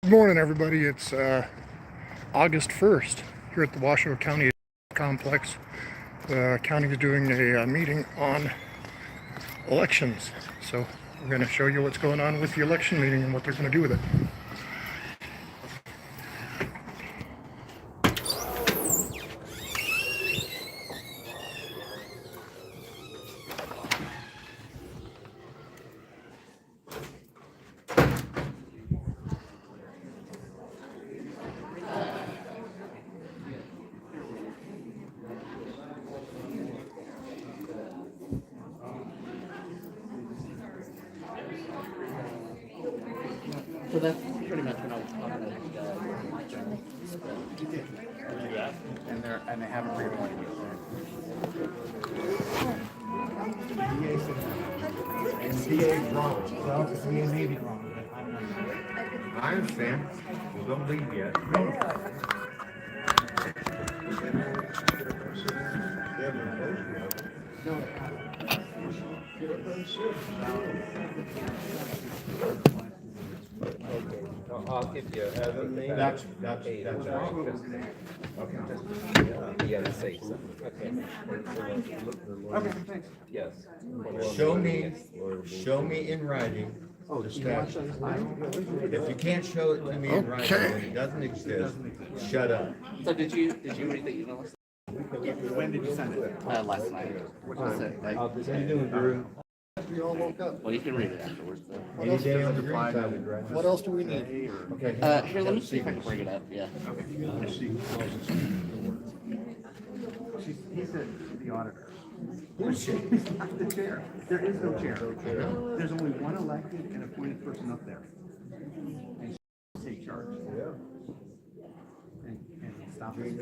Good morning, everybody. It's August 1st here at the Washoe County Complex. The county is doing a meeting on elections. So we're going to show you what's going on with the election meeting and what they're going to do with it. So that's pretty much what I was talking about. And they haven't reappointed you. And DA's wrong. Well, the DA may be wrong, but I'm not sure. I understand. Well, don't leave yet. I'll give you. That's wrong. Okay. You gotta say something. Okay, thanks. Yes. Show me in writing the statute. If you can't show it to me in writing, then it doesn't exist, shut up. So did you read the email? When did you send it? Last night. What So, like, How you doing, Drew? well, you can read it afterwards. Any day on the green side, right? What else do we need? Okay. Here, let me see if I can bring it up. Yeah. He said the auditor. He's not the chair. There is no chair. There's only one elected and appointed person up there. And take charge. And stop it.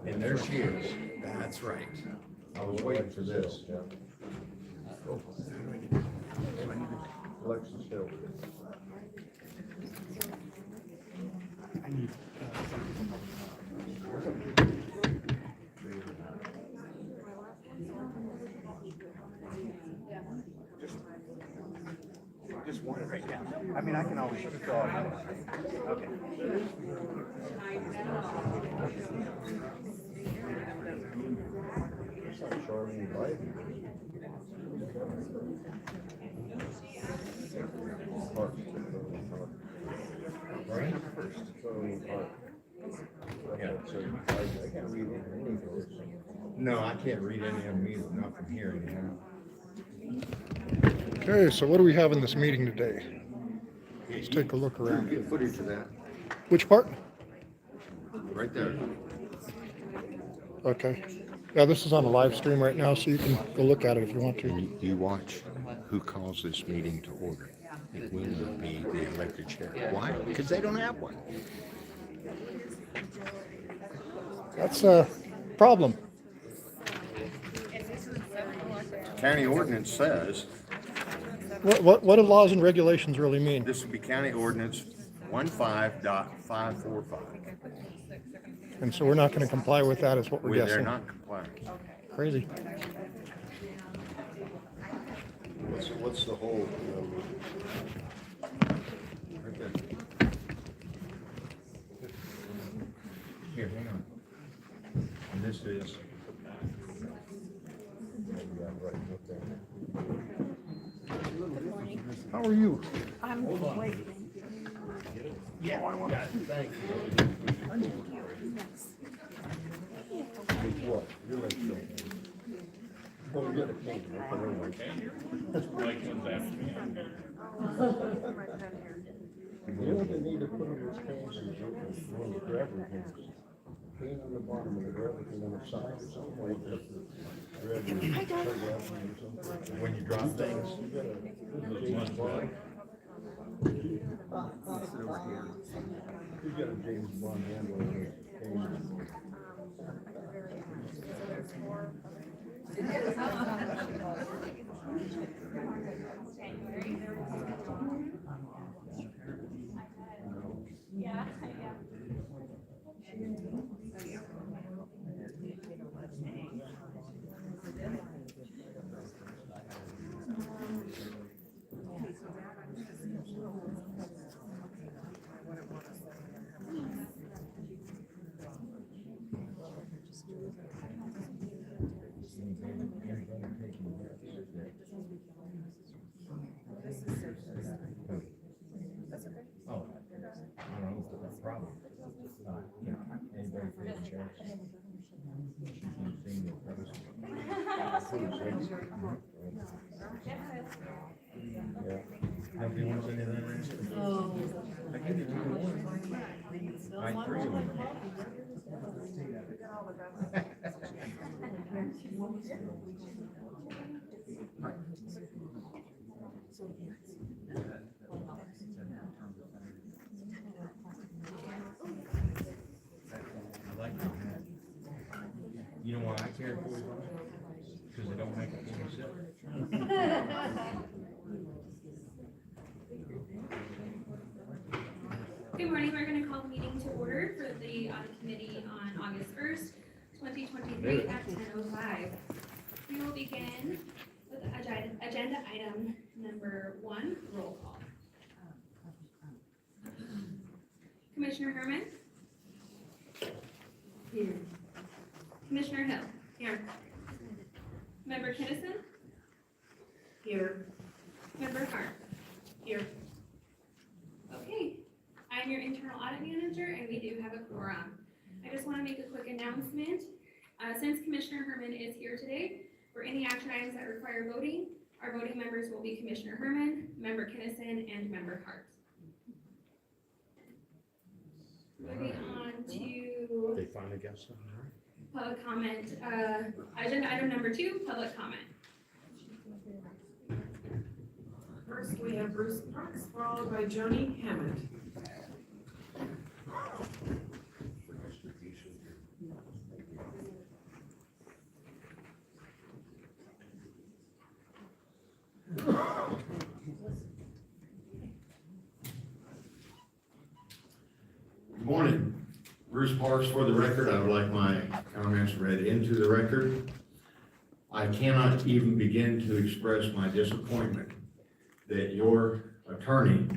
And there she is. That's right. I was waiting for this. Election still. I need just one right now. I mean, I can always draw it. Okay. Right? Yeah. No, I can't read any of them either, not from here anyhow. Okay, so what do we have in this meeting today? Let's take a look around. Get footage of that, Which part? right there. Okay. Yeah, this is on a live stream right now, so you can go look at it if you want to. You watch who calls this meeting to order. It will not be the elected chair. Why? Because they don't have one. That's a problem. County ordinance says, What do laws and regulations really mean? this would be county ordinance 15.545. And so we're not going to comply with that, is what we're They're guessing. not complying. Crazy. What's the whole? Right there. Here, hang on. And this is. How are you? I'm great. What? You're like, oh, you got a cane. You know what they need to put on those canes is one of the grabber things. Cane on the bottom and the grabber thing on the side or something like that. When you drop things. You got a James Bond handle on this cane. Nobody wants any of that? I give you 2 to 1. I 3 of them. I like that. You know why I care for you? Because they don't make it any sense. Good morning, we're going to call the meeting to order for the audit committee on August 1st, 2023 at 10:05. We will begin with agenda item number 1, roll call. Commissioner Herman? Here. Commissioner Hill? Here. Member Kinnison? Here. Member Hart? Here. Okay. I'm your internal audit manager, and we do have a quorum. I just want to make a quick announcement. Since Commissioner Herman is here today, for any action items that require voting, our voting members will be Commissioner Herman, Member Kinnison, and Member Hart. Moving on to They finally got something right. public comment. Agenda item number 2, public comment. First, we have Bruce Parks, followed by Joni Hammond. Good morning. Bruce Parks for the record. I would like my comments read into the record. I cannot even begin to express my disappointment that your attorney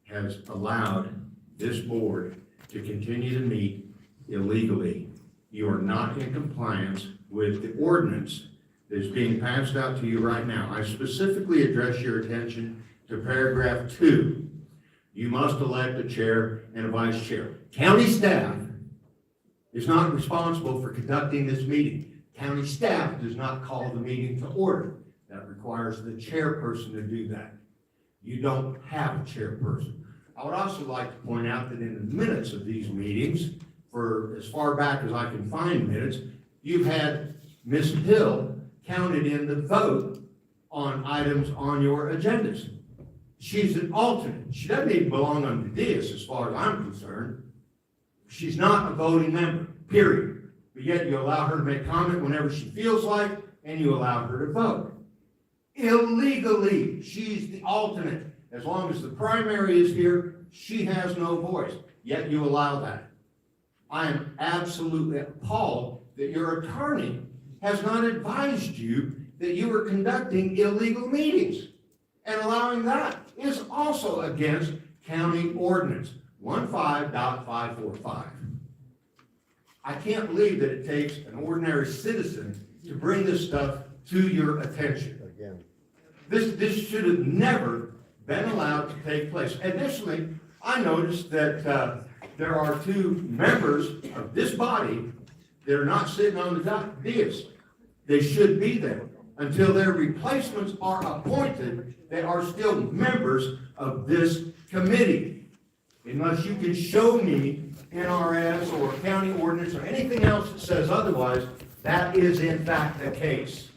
has allowed this board to continue to meet illegally. You are not in compliance with the ordinance that is being passed out to you right now. I specifically address your attention to paragraph 2. You must elect a chair and a vice chair. County staff is not responsible for conducting this meeting. County staff does not call the meeting to order. That requires the chairperson to do that. You don't have a chairperson. I would also like to point out that in the minutes of these meetings, for as far back as I can find minutes, you've had Ms. Hill counted in the vote on items on your agendas. She's an alternate. She doesn't even belong on the dais as far as I'm concerned. She's not a voting member, period. But yet you allow her to make comment whenever she feels like, and you allow her to vote. Illegally, she's the alternate. As long as the primary is here, she has no voice. Yet you allow that. I am absolutely appalled that your attorney has not advised you that you were conducting illegal meetings. And allowing that is also against county ordinance 15.545. I can't believe that it takes an ordinary citizen to bring this stuff to your attention. Again. This should have never been allowed to take place. Additionally, I noticed that there are 2 members of this body that are not sitting on the dais. They should be there. Until their replacements are appointed, they are still members of this committee. Unless you can show me NRS or county ordinance or anything else that says otherwise, that is in fact the case.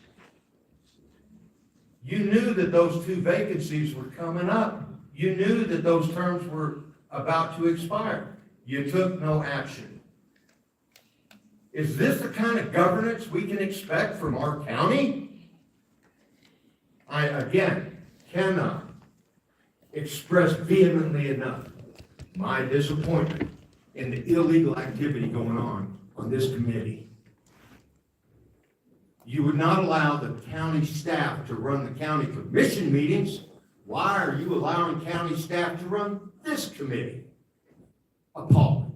You knew that those 2 vacancies were coming up. You knew that those terms were about to expire. You took no action. Is this the kind of governance we can expect from our county? I, again, cannot express vehemently enough my disappointment in the illegal activity going on this committee. You would not allow the county staff to run the county commission meetings. Why are you allowing county staff to run this committee? Appalling,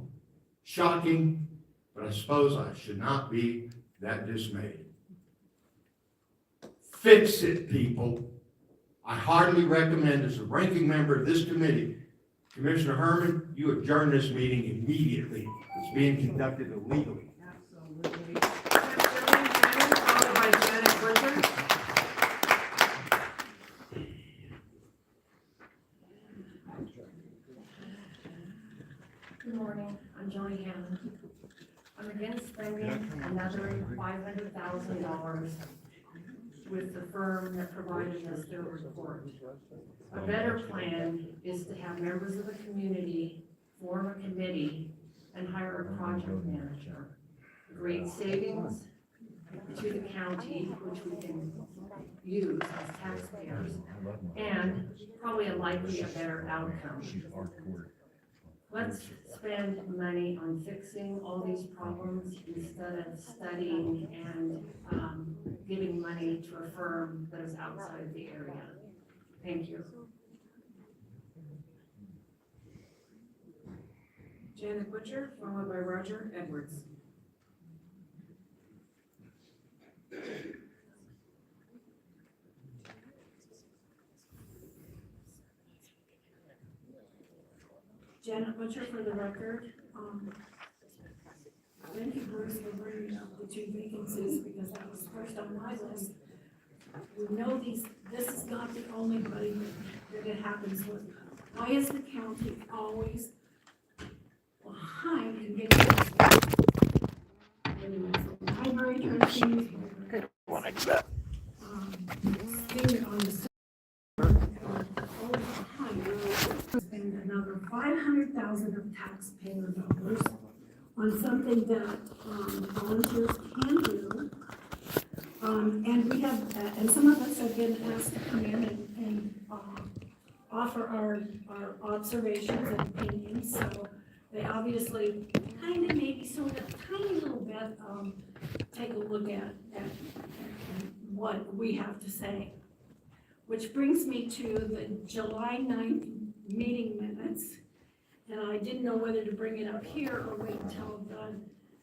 shocking, but I suppose I should not be that dismayed. Fix it, people. I heartily recommend, as a ranking member of this committee, Commissioner Herman, you adjourn this meeting immediately. It's being conducted illegally. I'm against spending another $500,000 with the firm that provided us their report. A better plan is to have members of the community form a committee and hire a project manager. Great savings to the county, which we can use as taxpayers, and probably a better outcome. Let's spend money on fixing all these problems instead of studying and giving money to a firm that is outside of the area. Thank you. Janet Butcher, followed by Roger Edwards. Janet Butcher for the record. Thank you, Bruce, for bringing up the 2 vacancies, because that was first on my list. We know this is not the only buddy that it happens with. Why is the county always behind in getting library trustees? Being on the spend another $500,000 of taxpayer dollars on something that volunteers can do. And we have, and some of us have been asked to come in and offer our observations and opinions. So they obviously kind of maybe sort of tiny little bit take a look at what we have to say. Which brings me to the July 9th meeting minutes. And I didn't know whether to bring it up here or wait until the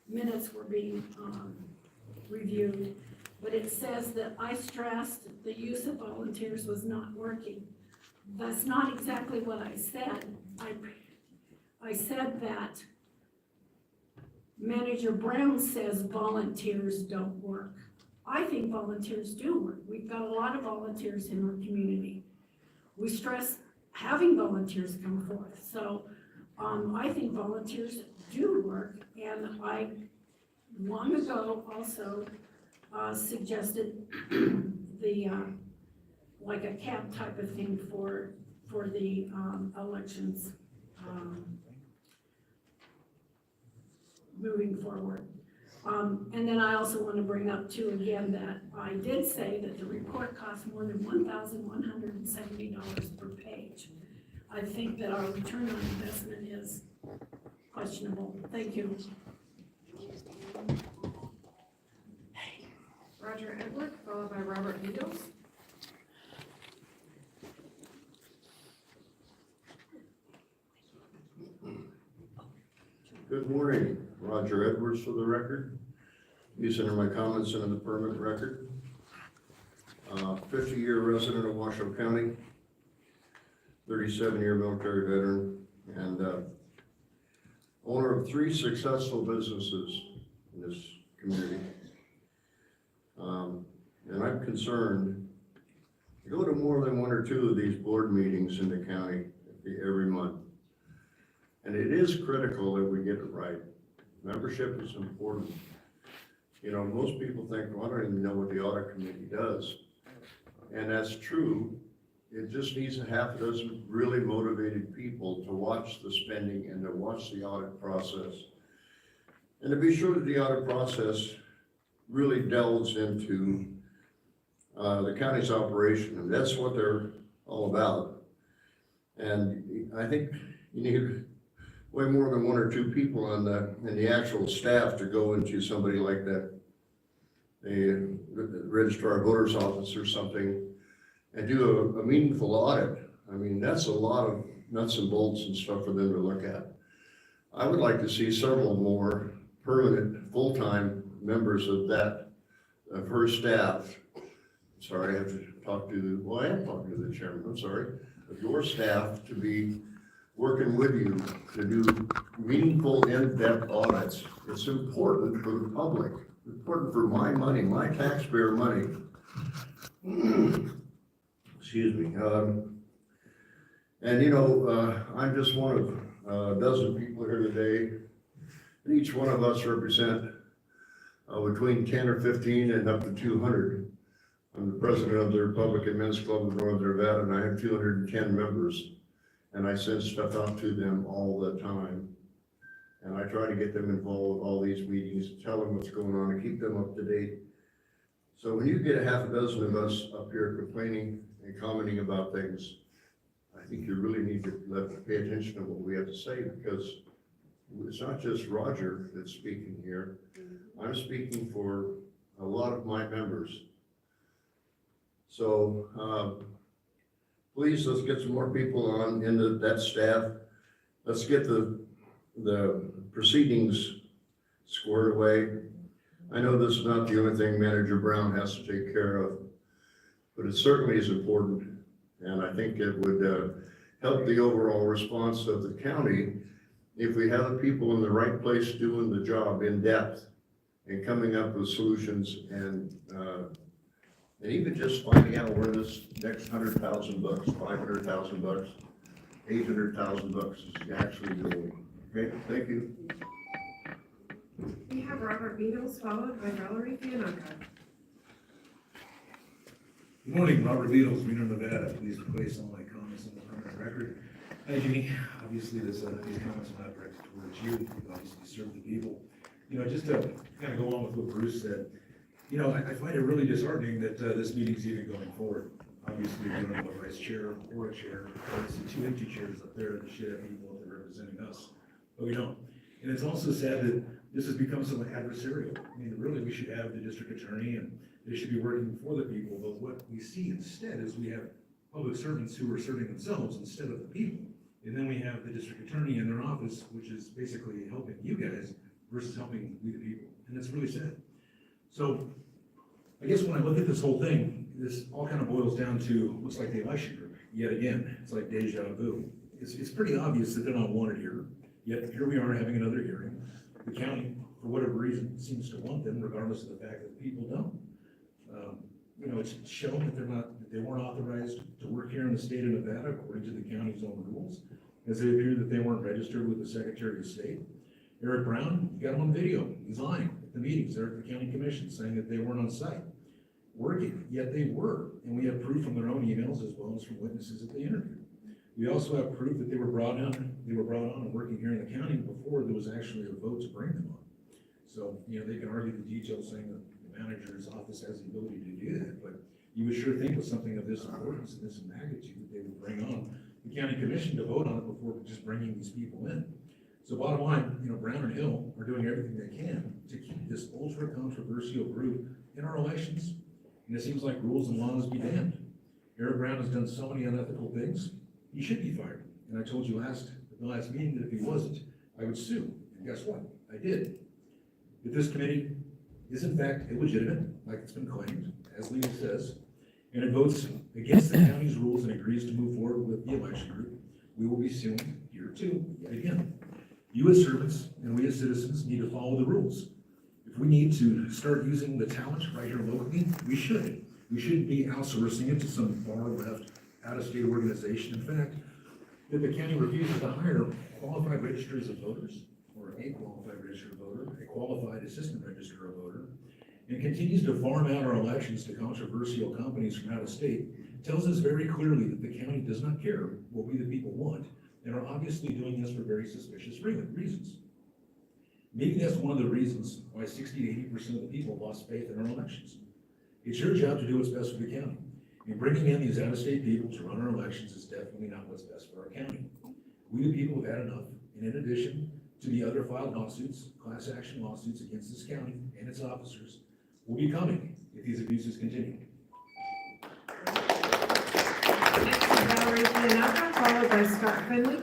minutes were being reviewed. But it says that I stressed the use of volunteers was not working. That's not exactly what I said. I said that Manager Brown says volunteers don't work. I think volunteers do work. We've got a lot of volunteers in our community. We stress having volunteers come forth. So I think volunteers do work, and I long ago also suggested the like a camp type of thing for the elections moving forward. And then I also want to bring up too again that I did say that the report costs more than $1,170 per page. I think that our return on investment is questionable. Thank you. Roger Edwards, followed by Robert Beatles. Good morning, Roger Edwards for the record. These are my comments into the permanent record. 50-year resident of Washoe County, 37-year military veteran, and owner of 3 successful businesses in this community. And I'm concerned, I go to more than 1 or 2 of these board meetings in the county every month. And it is critical that we get it right. Membership is important. You know, most people think, well, I don't even know what the audit committee does. And that's true. It just needs a half a dozen really motivated people to watch the spending and to watch the audit process. And to be sure that the audit process really delves into the county's operation, and that's what they're all about. And I think you need way more than 1 or 2 people in the actual staff to go into somebody like that, a registrar of voters office or something, and do a meaningful audit. I mean, that's a lot of nuts and bolts and stuff for them to look at. I would like to see several more permanent, full-time members of her staff. Sorry, I have to talk to well, I am talking to the chairman, I'm sorry, of your staff to be working with you to do meaningful, in-depth audits. It's important for the public, important for my money, my taxpayer money. Excuse me. And you know, I'm just one of a dozen people here today. Each one of us represent between 10 or 15 and up to 200. I'm the president of the Republican Men's Club of Northern Nevada, and I have 210 members. And I send stuff out to them all the time. And I try to get them involved with all these meetings, tell them what's going on, and keep them up to date. So when you get a half a dozen of us up here complaining and commenting about things, I think you really need to pay attention to what we have to say, because it's not just Roger that's speaking here. I'm speaking for a lot of my members. So please, let's get some more people on into that staff. Let's get the proceedings squared away. I know this is not the only thing Manager Brown has to take care of, but it certainly is important. And I think it would help the overall response of the county if we have the people in the right place doing the job in depth and coming up with solutions, and even just finding out where this next $100,000, $500,000, $800,000 is actually going. Okay, thank you. We have Robert Beatles followed by Valerie Fianaka. Good morning, Robert Beatles, Reno, Nevada. Please place all my comments on the permanent record. Hi, Jeannie. Obviously, these comments are not directed towards you. You obviously serve the people. You know, just to kind of go along with what Bruce said, you know, I find it really disheartening that this meeting's even going forward. Obviously, we don't have a vice chair or a chair. I see two empty chairs up there that should have people up there representing us, but we don't. And it's also sad that this has become somewhat adversarial. I mean, really, we should have the district attorney, and they should be working for the people, but what we see instead is we have public servants who are serving themselves instead of the people. And then we have the district attorney in their office, which is basically helping you guys versus helping we the people. And it's really sad. So I guess when I look at this whole thing, this all kind of boils down to looks like the election group. Yet again, it's like deja vu. It's pretty obvious that they're not wanted here. Yet here we are having another hearing. The county, for whatever reason, seems to want them, regardless of the fact that people don't. You know, it's shown that they weren't authorized to work here in the state of Nevada according to the county's own rules, as it appeared that they weren't registered with the Secretary of State. Eric Brown, you got him on video. He's lying at the meetings there at the county commission, saying that they weren't on site working, yet they were. And we have proof from their own emails as well as from witnesses at the interview. We also have proof that they were brought on and working here in the county before there was actually a vote to bring them on. So, you know, they can argue the details saying that the manager's office has the ability to do that, but you would sure think with something of this importance and this magnitude that they would bring on the county commission to vote on it before just bringing these people in. So bottom line, you know, Brown and Hill are doing everything they can to keep this ultra controversial group in our elections. And it seems like rules and laws be damned. Eric Brown has done so many unethical things. He should be fired. And I told you at the last meeting that if he wasn't, I would sue. And guess what? I did. If this committee is in fact illegitimate, like it's been claimed, as Lena says, and it votes against the county's rules and agrees to move forward with the election group, we will be suing here too, yet again. You as servants and we as citizens need to follow the rules. If we need to start using the talent right here locally, we should. We shouldn't be outsourcing it to some far left, out-of-state organization. In fact, if the county refuses to hire qualified registers of voters, or a qualified registered voter, a qualified assistant register of voter, and continues to farm out our elections to controversial companies from out of state, tells us very clearly that the county does not care what we the people want, and are obviously doing this for very suspicious reasons. Maybe that's one of the reasons why 60 to 80% of the people lost faith in our elections. It's your job to do what's best for the county. And bringing in these out-of-state people to run our elections is definitely not what's best for our county. We the people have had enough, and in addition to the other filed lawsuits, class action lawsuits against this county and its officers, will be coming if these abuses continue. Next is Valerie Fianaka, followed by Scott Finley.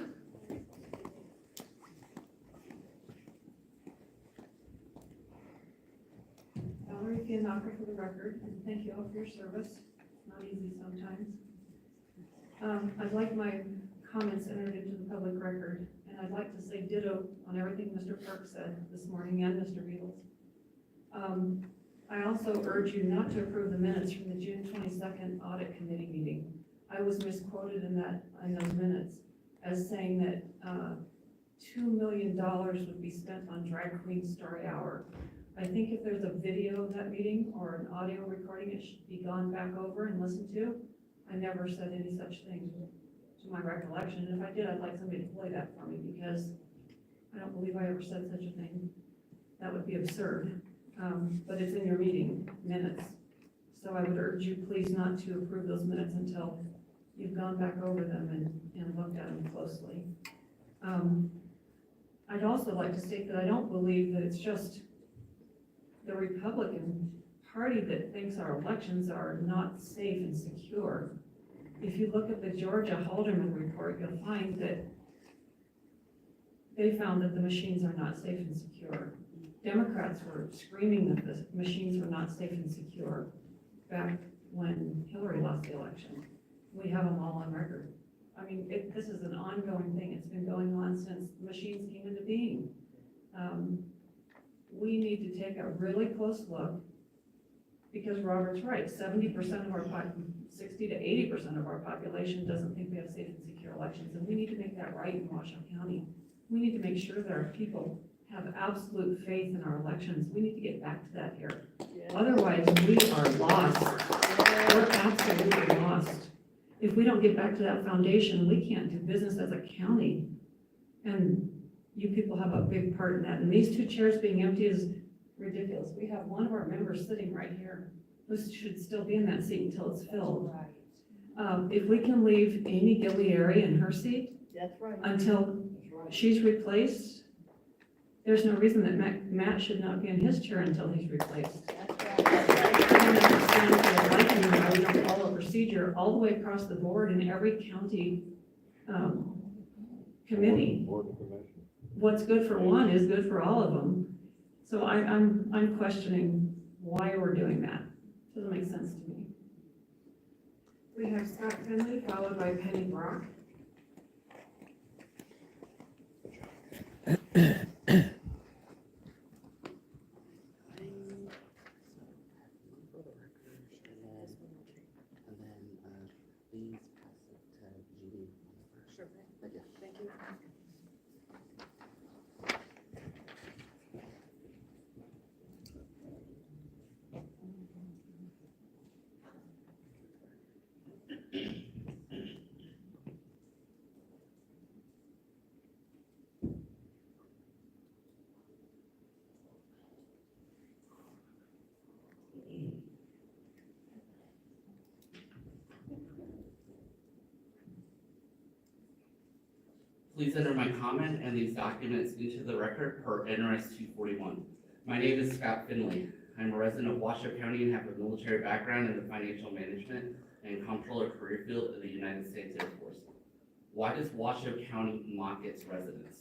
Valerie Fianaka for the record, and thank you all for your service. It's not easy sometimes. I'd like my comments entered into the public record, and I'd like to say ditto on everything Mr. Park said this morning and Mr. Beatles. I also urge you not to approve the minutes from the June 22nd Audit Committee meeting. I was misquoted in those minutes as saying that $2 million would be spent on Drag Queen Story Hour. I think if there's a video of that meeting or an audio recording, it should be gone back over and listened to. I never said any such thing to my recollection. And if I did, I'd like somebody to play that for me, because I don't believe I ever said such a thing. That would be absurd. But it's in your meeting minutes. So I would urge you please not to approve those minutes until you've gone back over them and looked at them closely. I'd also like to state that I don't believe that it's just the Republican Party that thinks our elections are not safe and secure. If you look at the Georgia Haldeman report, you'll find that they found that the machines are not safe and secure. Democrats were screaming that the machines were not safe and secure back when Hillary lost the election. We have them all on record. I mean, this is an ongoing thing. It's been going on since the machines came into being. We need to take a really close look, because Robert's right, 70% of our 60 to 80% of our population doesn't think we have safe and secure elections, and we need to make that right in Washoe County. We need to make sure that our people have absolute faith in our elections. We need to get back to that here. Otherwise, we are lost. We're absolutely lost. If we don't get back to that foundation, we can't do business as a county. And you people have a big part in that. And these two chairs being empty is ridiculous. We have one of our members sitting right here who should still be in that seat until it's filled. If we can leave Amy Gillieri in her seat until she's replaced, there's no reason that Matt should not be in his chair until he's replaced. I don't understand the liking why we don't follow procedure all the way across the board in every county committee. What's good for one is good for all of them. So I'm questioning why we're doing that. Doesn't make sense to me. We have Scott Finley, followed by Penny Brock. Please enter my comment and these documents into the record per NRS 241. My name is Scott Finley. I'm a resident of Washoe County and have a military background in the financial management and comptroller career field of the United States Air Force. Why does Washoe County mock its residents?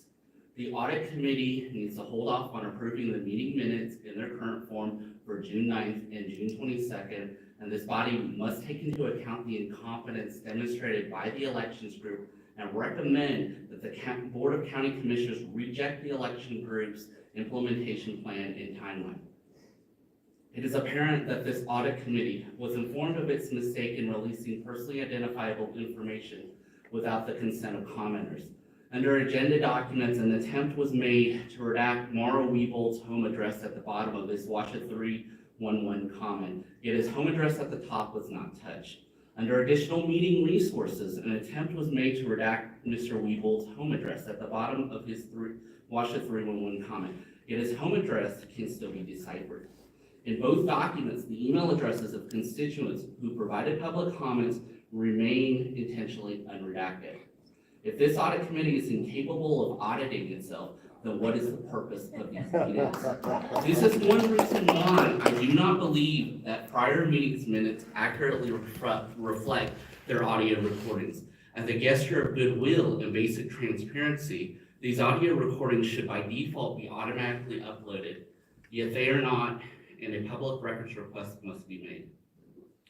The audit committee needs to hold off on approving the meeting minutes in their current form for June 9th and June 22nd, and this body must take into account the incompetence demonstrated by the elections group and recommend that the Board of County Commissioners reject the election group's implementation plan and timeline. It is apparent that this audit committee was informed of its mistake in releasing personally identifiable information without the consent of commenters. Under agenda documents, an attempt was made to redact Maura Weebolt's home address at the bottom of this Washoe 311 comment, yet his home address at the top was not touched. Under additional meeting resources, an attempt was made to redact Mr. Weebolt's home address at the bottom of his Washoe 311 comment, yet his home address can still be deciphered. In both documents, the email addresses of constituents who provided public comments remain intentionally unredacted. If this audit committee is incapable of auditing itself, then what is the purpose of these meetings? This is one reason why I do not believe that prior meetings minutes accurately reflect their audio recordings. As a gesture of goodwill and basic transparency, these audio recordings should by default be automatically uploaded, yet they are not, and a public records request must be made.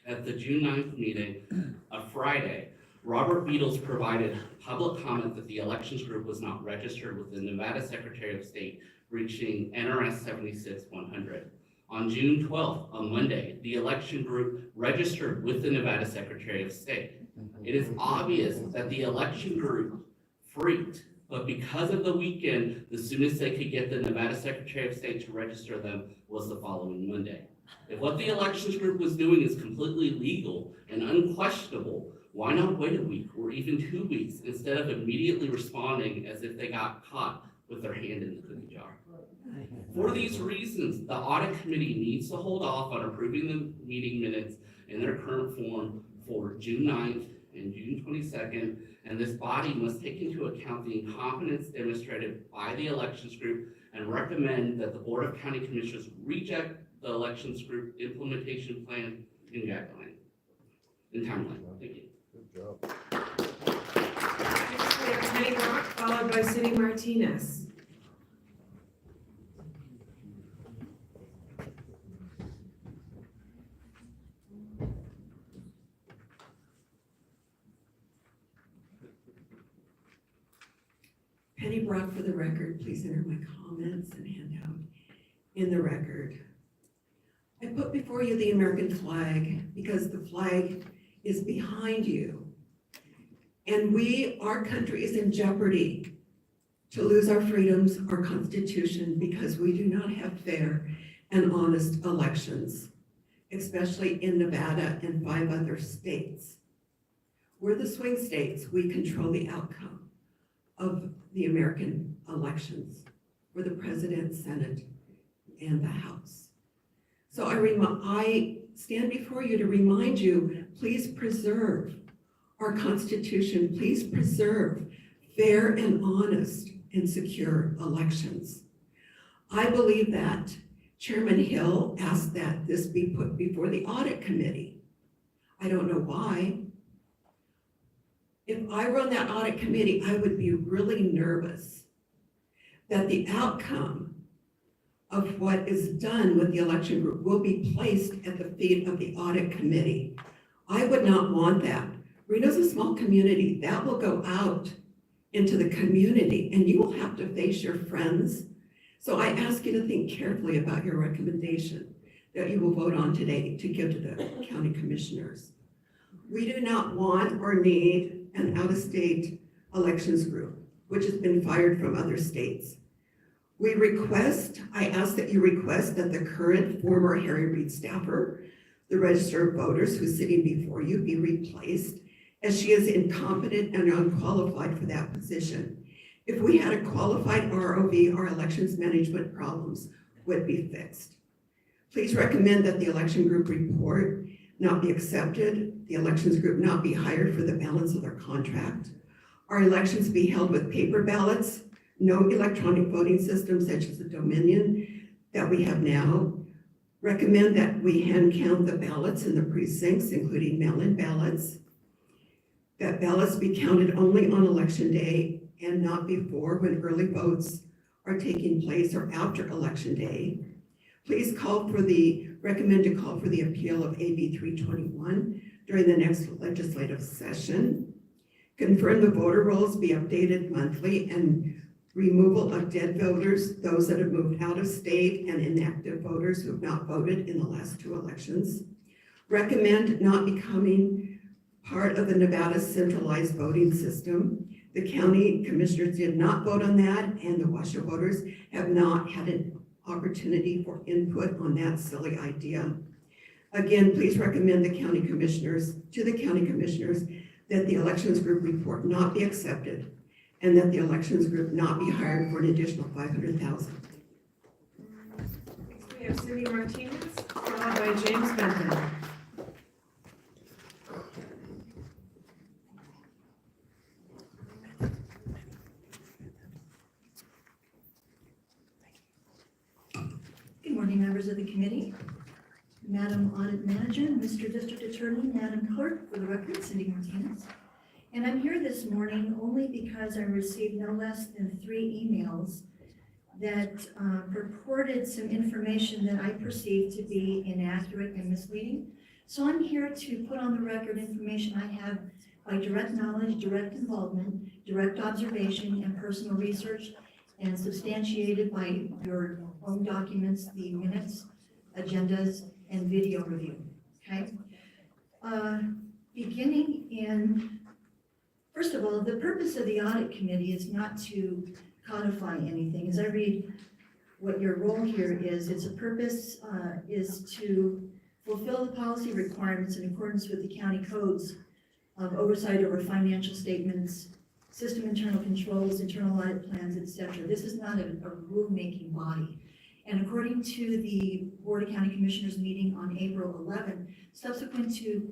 At the June 9th meeting, a Friday, Robert Beatles provided public comment that the elections group was not registered with the Nevada Secretary of State, reaching NRS 76-100. On June 12th, on Monday, the election group registered with the Nevada Secretary of State. It is obvious that the election group freaked But because of the weekend, the soonest they could get the Nevada Secretary of State to register them was the following Monday. If what the elections group was doing is completely legal and unquestionable, why not wait a week or even 2 weeks instead of immediately responding as if they got caught with their hand in the cookie jar? For these reasons, the audit committee needs to hold off on approving the meeting minutes in their current form for June 9th and June 22nd, and this body must take into account the incompetence demonstrated by the elections group and recommend that the Board of County Commissioners reject the elections group implementation plan and guideline and timeline. Thank you. Good job. Next, we have Penny Brock, followed by Cindy Martinez. Penny Brock, for the record, please enter my comments and handout in the record. I put before you the American flag because the flag is behind you. And our country is in jeopardy to lose our freedoms, our Constitution, because we do not have fair and honest elections, especially in Nevada and 5 other states. We're the swing states. We control the outcome of the American elections for the President, Senate, and the House. So I stand before you to remind you, please preserve our Constitution. Please preserve fair and honest and secure elections. I believe that Chairman Hill asked that this be put before the audit committee. I don't know why. If I run that audit committee, I would be really nervous that the outcome of what is done with the election group will be placed at the feet of the audit committee. I would not want that. Reno's a small community. That will go out into the community and you will have to face your friends. So I ask you to think carefully about your recommendation that you will vote on today to give to the county commissioners. We do not want or need an out-of-state elections group, which has been fired from other states. I ask that you request that the current former Harry Reid staffer, the register of voters who's sitting before you, be replaced, as she is incompetent and unqualified for that position. If we had a qualified ROV, our elections management problems would be fixed. Please recommend that the election group report not be accepted, the elections group not be hired for the balance of their contract, our elections be held with paper ballots, no electronic voting systems such as the Dominion that we have now. Recommend that we hand count the ballots in the precincts, including mail-in ballots, that ballots be counted only on election day and not before when early votes are taking place or after election day. Please recommend to call for the appeal of AB 321 during the next legislative session. Confirm the voter rolls be updated monthly and removal of dead voters, those that have moved out of state, and inactive voters who have not voted in the last 2 elections. Recommend not becoming part of the Nevada centralized voting system. The county commissioners did not vote on that, and the Washoe voters have not had an opportunity for input on that silly idea. Again, please recommend to the county commissioners that the elections group report not be accepted and that the elections group not be hired for an additional $500,000. Next, we have Cindy Martinez, followed by James Benton. Good morning, members of the committee, Madam Audit Manager, Mr. District Attorney, Madam Clerk, for the record, Cindy Martinez. And I'm here this morning only because I received no less than 3 emails that purported some information that I perceived to be inaccurate and misleading. So I'm here to put on the record information I have by direct knowledge, direct involvement, direct observation, and personal research, and substantiated by your own documents, the minutes, agendas, and video review, okay? Beginning in First of all, the purpose of the audit committee is not to codify anything. As I read what your role here is, its a purpose is to fulfill the policy requirements in accordance with the county codes of oversight over financial statements, system internal controls, internal audit plans, etc. This is not a rule-making body. And according to the Board of County Commissioners meeting on April 11, subsequent to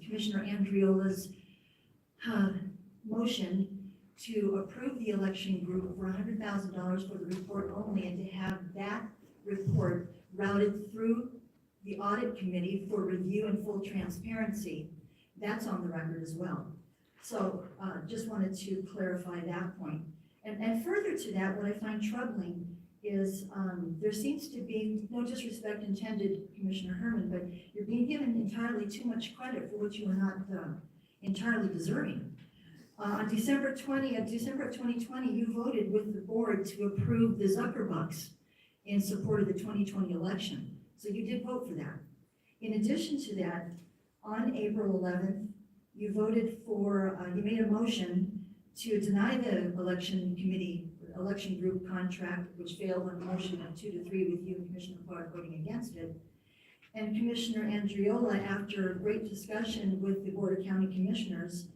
Commissioner Andriola's motion to approve the election group for $100,000 for the report only, and to have that report routed through the audit committee for review and full transparency, that's on the record as well. So just wanted to clarify that point. And further to that, what I find troubling is there seems to be, no disrespect intended, Commissioner Herman, but you're being given entirely too much credit for which you are not entirely deserving. On December 20th, December of 2020, you voted with the board to approve the Zuckerbucks in support of the 2020 election. So you did vote for that. In addition to that, on April 11th, you voted for, you made a motion to deny the election committee, election group contract, which failed on a motion of 2-3 with you and Commissioner Clark voting against it. And Commissioner Andriola, after great discussion with the Board of County Commissioners,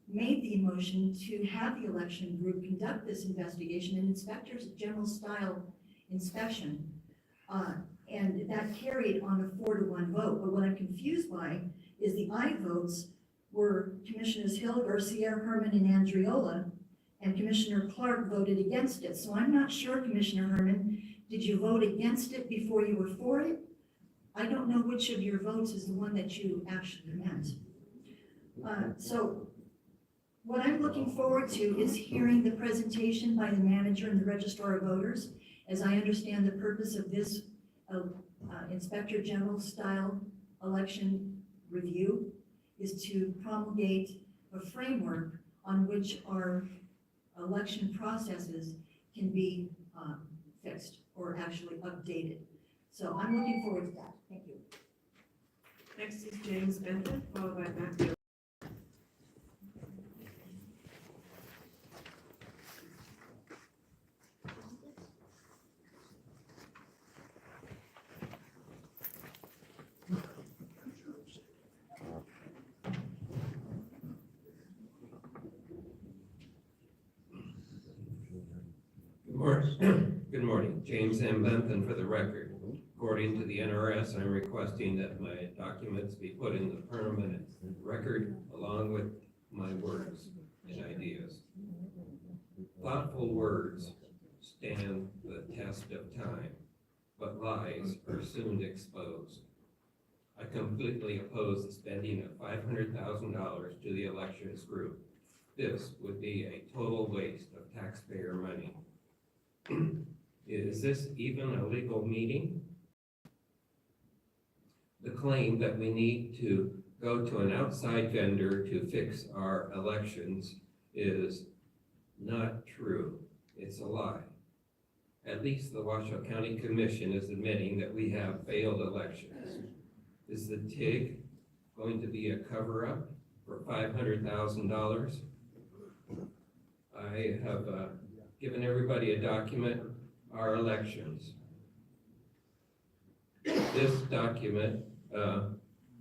made the motion to have the election group conduct this investigation, an inspector's general style inspection. And that carried on a 4-1 vote. But what I'm confused by is the aye votes were Commissioners Hill, Garcia, Herman, and Andriola, and Commissioner Clark voted against it. So I'm not sure, Commissioner Herman, did you vote against it before you were for it? I don't know which of your votes is the one that you actually meant. So what I'm looking forward to is hearing the presentation by the manager and the registrar of voters. As I understand, the purpose of this Inspector General style election review is to promulgate a framework on which our election processes can be fixed or actually updated. So I'm looking forward to that. Thank you. Next is James Benton, followed by Matthew. Good morning, James M. Benton for the record. According to the NRS, I'm requesting that my documents be put in the permanent record along with my words and ideas. Thoughtful words stand the test of time, but lies are soon exposed. I completely oppose the spending of $500,000 to the elections group. This would be a total waste of taxpayer money. Is this even a legal meeting? The claim that we need to go to an outside vendor to fix our elections is not true. It's a lie. At least the Washoe County Commission is admitting that we have failed elections. Is the TIG going to be a cover-up for $500,000? I have given everybody a document, our elections. This document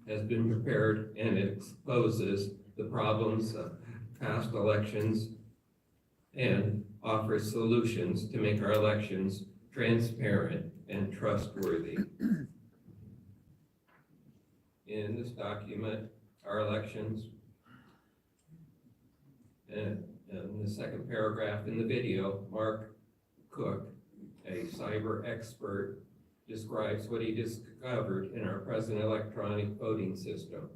has been prepared and it exposes the problems of past elections and offers solutions to make our elections transparent and trustworthy. In this document, our elections, and in the second paragraph in the video, Mark Cook, a cyber expert, describes what he discovered in our present electronic voting system.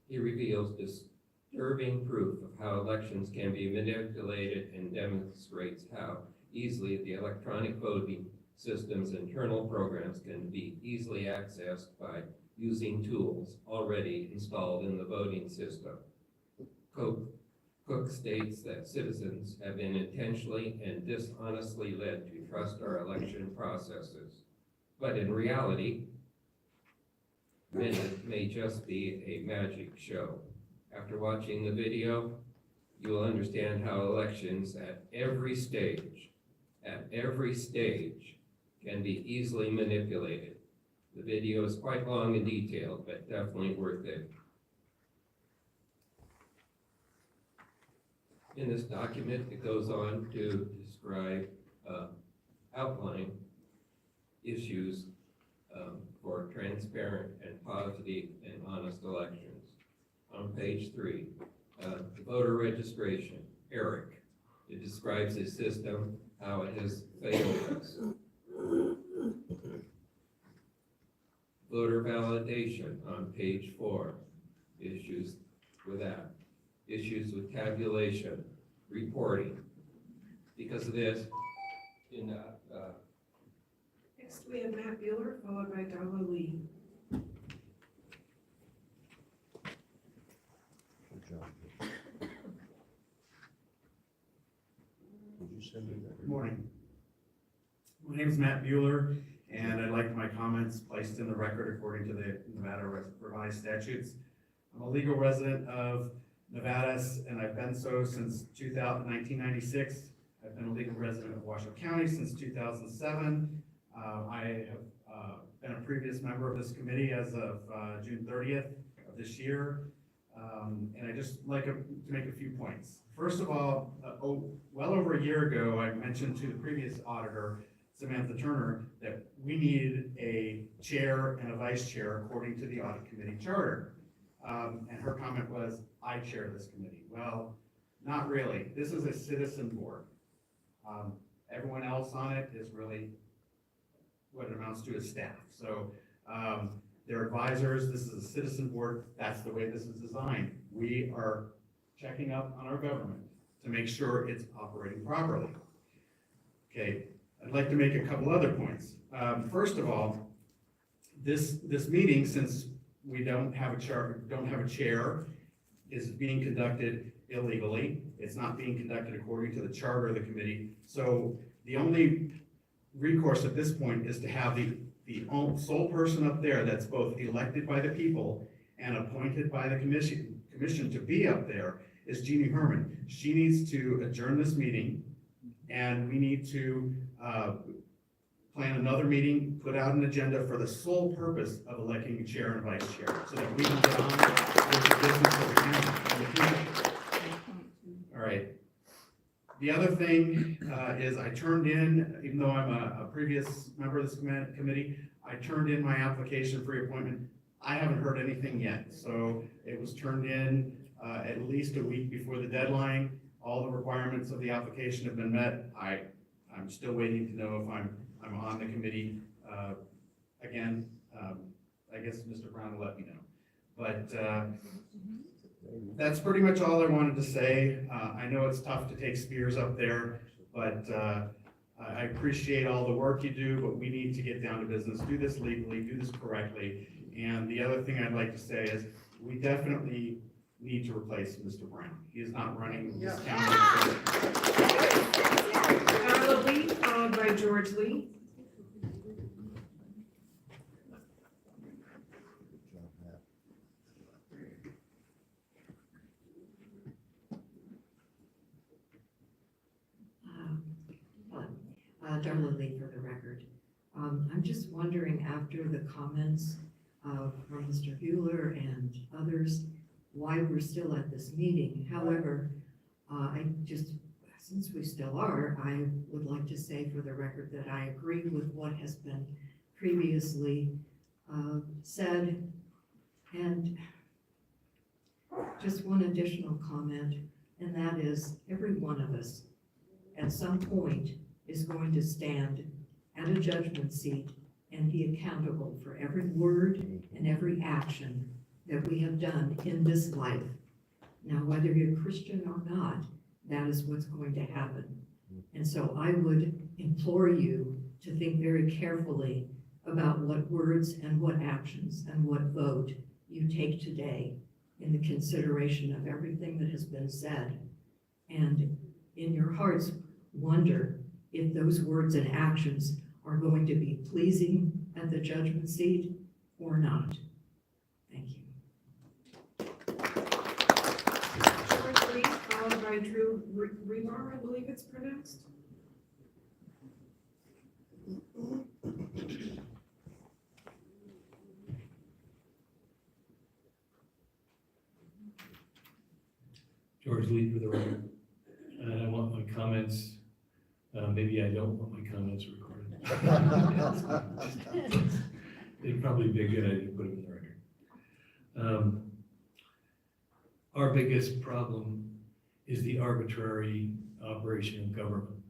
He reveals disturbing proof of how elections can be manipulated and demonstrates how easily the electronic voting system's internal programs can be easily accessed by using tools already installed in the voting system. Cook states that citizens have been intentionally and dishonestly led to trust our election processes. But in reality, it may just be a magic show. After watching the video, you will understand how elections at every stage, can be easily manipulated. The video is quite long and detailed, but definitely worth it. In this document, it goes on to describe, outline issues for transparent and positive and honest elections. On page 3, the voter registration, Eric. It describes his system, how it has failed us. Voter validation on page 4, issues with that. Issues with tabulation, reporting. Because of this, in Next, we have Matt Bueller, followed by Darla Lee. Good morning. My name is Matt Bueller, and I'd like my comments placed in the record according to the Nevada revised statutes. I'm a legal resident of Nevada, and I've been so since 1996. I've been a legal resident of Washoe County since 2007. I have been a previous member of this committee as of June 30th of this year. And I just like to make a few points. First of all, well over a year ago, I mentioned to the previous auditor, Samantha Turner, that we needed a chair and a vice chair according to the audit committee charter. And her comment was, I chair this committee. Well, not really. This is a citizen board. Everyone else on it is really what it amounts to is staff. So they're advisors. This is a citizen board. That's the way this is designed. We are checking up on our government to make sure it's operating properly. Okay, I'd like to make a couple other points. First of all, this meeting, since we don't have a chair, is being conducted illegally. It's not being conducted according to the charter of the committee. So the only recourse at this point is to have the sole person up there that's both elected by the people and appointed by the commission to be up there is Jeannie Herman. She needs to adjourn this meeting, and we need to plan another meeting, put out an agenda for the sole purpose of electing a chair and vice chair, so that we can get on with the business of the county. All right. The other thing is I turned in, even though I'm a previous member of this committee, I turned in my application for reappointment. I haven't heard anything yet, so it was turned in at least a week before the deadline. All the requirements of the application have been met. I'm still waiting to know if I'm on the committee again. I guess Mr. Brown will let me know. But that's pretty much all I wanted to say. I know it's tough to take spears up there, but I appreciate all the work you do, but we need to get down to business, do this legally, do this correctly. And the other thing I'd like to say is we definitely need to replace Mr. Brown. He is not running this county. Darla Lee, followed by George Lee. Darla Lee for the record. I'm just wondering, after the comments from Mr. Bueller and others, why we're still at this meeting. However, since we still are, I would like to say for the record that I agree with what has been previously said. And just one additional comment, and that is every one of us at some point is going to stand at a judgment seat and be accountable for every word and every action that we have done in this life. Now, whether you're Christian or not, that is what's going to happen. And so I would implore you to think very carefully about what words and what actions and what vote you take today in the consideration of everything that has been said. And in your hearts, wonder if those words and actions are going to be pleasing at the judgment seat or not. Thank you. George Lee, followed by Rebar, I believe it's pronounced. George Lee for the record. And I want my comments, maybe I don't want my comments recorded. It'd probably be a good idea to put them in the record. Our biggest problem is the arbitrary operation of government.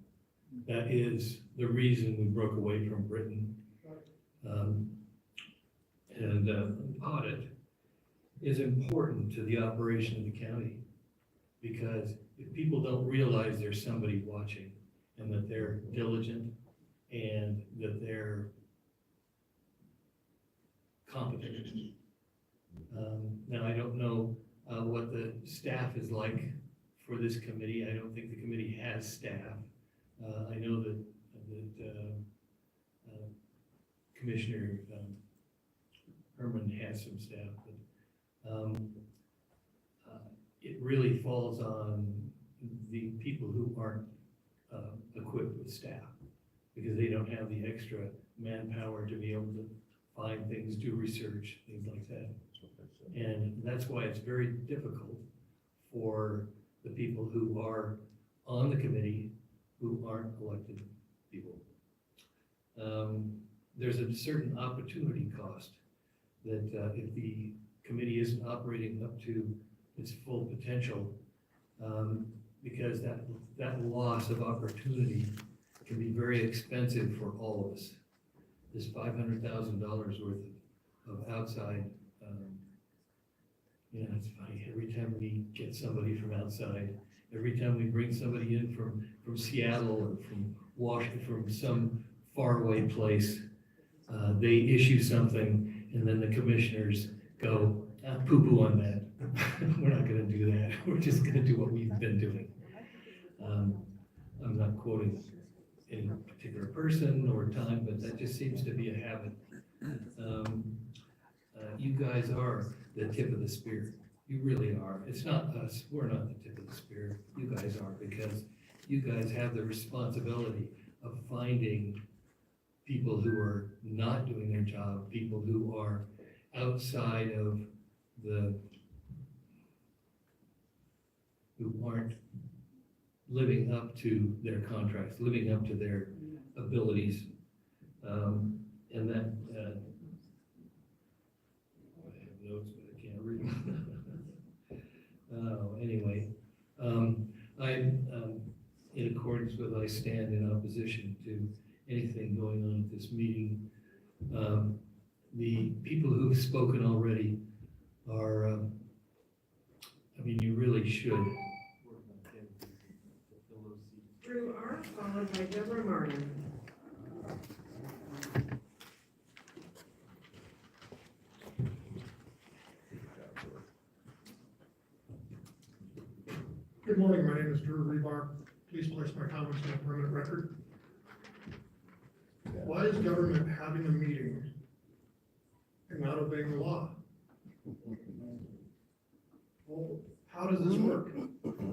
That is the reason we broke away from Britain. An audit is important to the operation of the county, because if people don't realize there's somebody watching and that they're diligent and that they're competent. Now, I don't know what the staff is like for this committee. I don't think the committee has staff. I know that Commissioner Herman has some staff, but it really falls on the people who aren't equipped with staff, because they don't have the extra manpower to be able to find things, do research, things like that. And that's why it's very difficult for the people who are on the committee who aren't elected people. There's a certain opportunity cost that if the committee isn't operating up to its full potential, because that loss of opportunity can be very expensive for all of us. This $500,000 worth of outside, it's funny, every time we get somebody from outside, every time we bring somebody in from Seattle or from Washington, from some faraway place, they issue something and then the commissioners go, poo-poo on that. We're not gonna do that. We're just gonna do what we've been doing. I'm not quoting any particular person or time, but that just seems to be a habit. You guys are the tip of the spear. You really are. It's not us. We're not the tip of the spear. You guys are, because you guys have the responsibility of finding people who are not doing their job, people who are outside of who aren't living up to their contracts, living up to their abilities. And that, I have notes, but I can't read them. Anyway, in accordance with, I stand in opposition to anything going on at this meeting. The people who've spoken already are, you really should. Drew R., followed by Deborah Martin. Good morning, my name is Drew Rebar. Please place my comments on the permanent record. Why is government having a meeting and not obeying the law? Well, how does this work?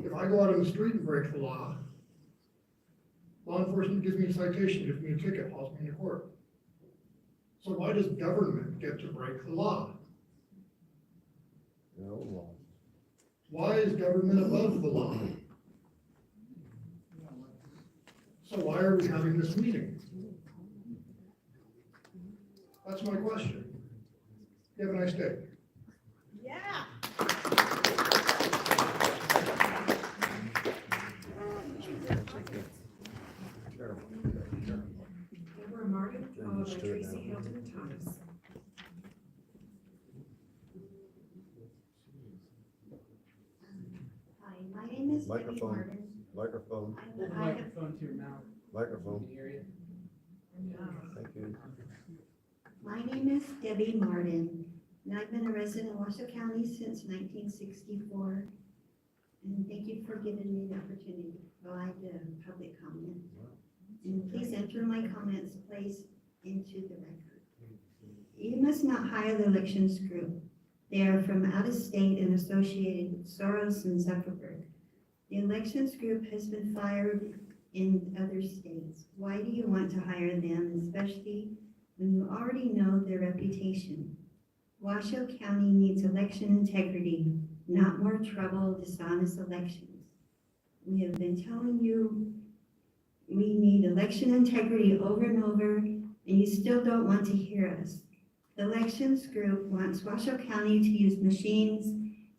If I go out on the street and break the law enforcement gives me a citation, gives me a ticket, hauls me into court. So why does government get to break the law? No law. Why is government above the law? So why are we having this meeting? That's my question. You have a nice day. Yeah. Deborah Martin, followed by Tracy Hilton Thomas. Hi, my name is Debbie Martin. Microphone. Microphone to your mouth. Microphone. Um, Thank you. My name is Debbie Martin, and I've been a resident of Washoe County since 1964. And thank you for giving me the opportunity to provide a public comment. And please enter my comments placed into the record. You must not hire the elections group. They are from out of state and associated with Soros and Zuckerberg. The elections group has been fired in other states. Why do you want to hire them, especially when you already know their reputation? Washoe County needs election integrity, not more trouble, dishonest elections. We have been telling you we need election integrity over and over, and you still don't want to hear us. The elections group wants Washoe County to use machines,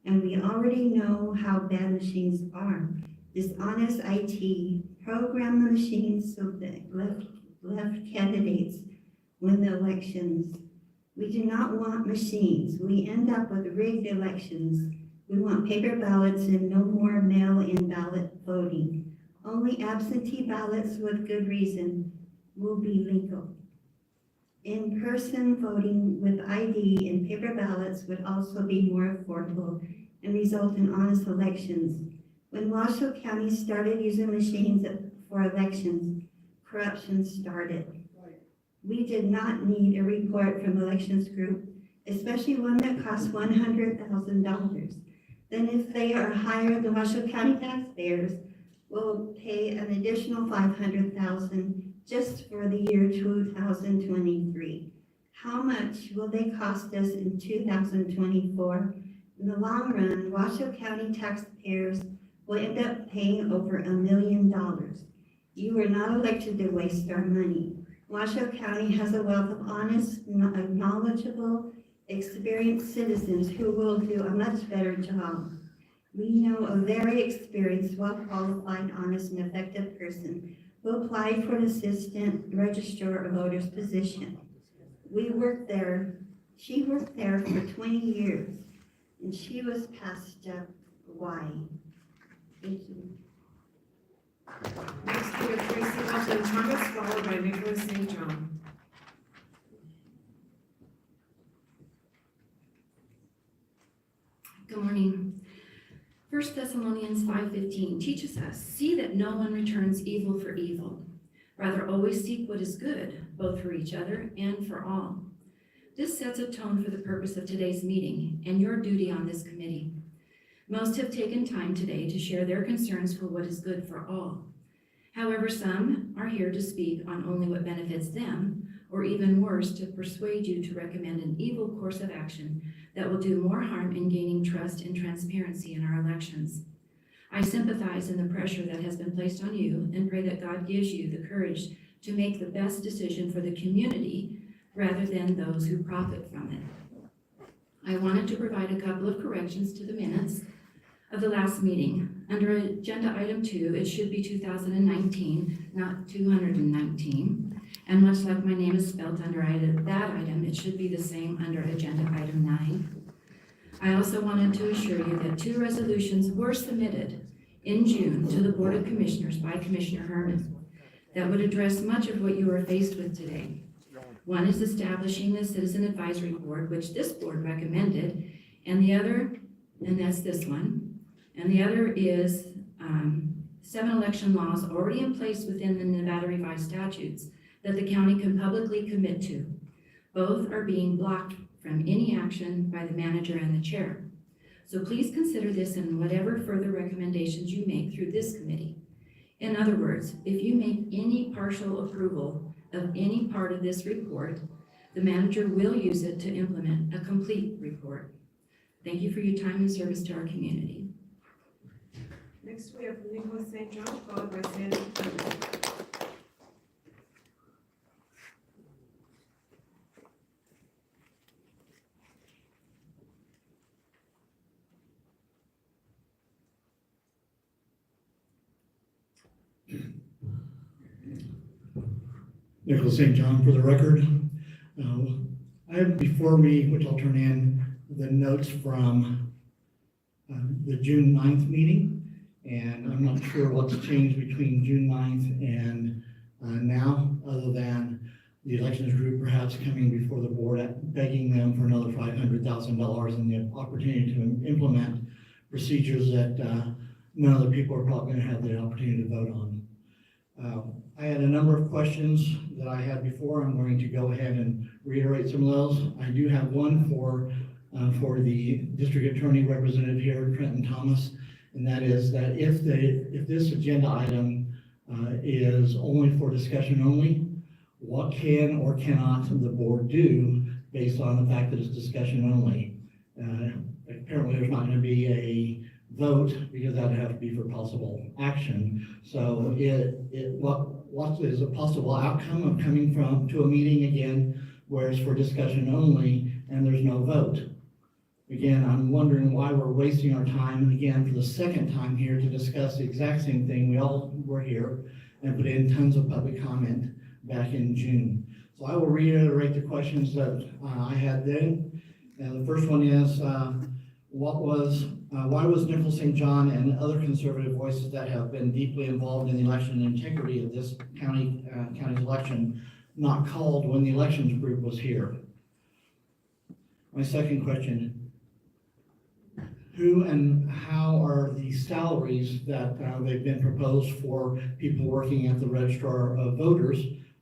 and we already know how bad machines are. Dishonest IT, program the machines so that left candidates win the elections. We do not want machines. We end up with rigged elections. We want paper ballots and no more mail-in ballot voting. Only absentee ballots with good reason will be legal. In-person voting with ID and paper ballots would also be more affordable and result in honest elections. When Washoe County started using machines for elections, corruption started. We did not need a report from elections group, especially one that costs $100,000. Then if they are higher, the Washoe County taxpayers will pay an additional $500,000 just for the year 2023. How much will they cost us in 2024? In the long run, Washoe County taxpayers will end up paying over $1 million. You were not elected to waste our money. Washoe County has a wealth of honest, knowledgeable, experienced citizens who will do a much better job. We know a very experienced, well-qualified, honest, and effective person who applied for an assistant registrar of voters position. She worked there for 20 years, and she was passed up. Why? Thank you. Next, we have Tracy Upton Thomas, followed by Nicholas St. John. Good morning. 1 Thessalonians 5:15 teaches us, see that no one returns evil for evil. Rather, always seek what is good, both for each other and for all. This sets a tone for the purpose of today's meeting and your duty on this committee. Most have taken time today to share their concerns for what is good for all. However, some are here to speak on only what benefits them, or even worse, to persuade you to recommend an evil course of action that will do more harm in gaining trust and transparency in our elections. I sympathize in the pressure that has been placed on you and pray that God gives you the courage to make the best decision for the community rather than those who profit from it. I wanted to provide a couple of corrections to the minutes of the last meeting. Under agenda item 2, it should be 2019, not 219. And much like my name is spelled under that item, it should be the same under agenda item 9. I also wanted to assure you that 2 resolutions were submitted in June to the Board of Commissioners by Commissioner Herman that would address much of what you are faced with today. One is establishing the Citizen Advisory Board, which this board recommended, and the other, and that's this one, and the other is 7 election laws already in place within the Nevada Revised Statutes that the county can publicly commit to. Both are being blocked from any action by the manager and the chair. So please consider this in whatever further recommendations you make through this committee. In other words, if you make any partial approval of any part of this report, the manager will use it to implement a complete report. Thank you for your time and service to our community. Next, we have Nicholas St. John, followed by Sandy. Nicholas St. John for the record. I have before me, which I'll turn in, the notes from the June 9th meeting, and I'm not sure what's changed between June 9th and now, other than the elections group perhaps coming before the board begging them for another $500,000 and the opportunity to implement procedures that none of the people are probably going to have the opportunity to vote on. I had a number of questions that I had before. I'm going to go ahead and reiterate some of those. I do have one for the district attorney representative here, Trenton Thomas, And that is that if this agenda item is only for discussion only, what can or cannot the board do based on the fact that it's discussion only? Apparently there's not going to be a vote because that would have to be for possible action. So what is a possible outcome of coming to a meeting again where it's for discussion only and there's no vote? Again, I'm wondering why we're wasting our time, and again, for the second time here to discuss the exact same thing. We all were here and put in tons of public comment back in June. So I will reiterate the questions that I had then. And the first one is, why was Nichols St. John and other conservative voices that have been deeply involved in the election and integrity of this county's election not called when the elections group was here? My second question, who and how are the salaries that they've been proposed for people working at the Registrar of Voters?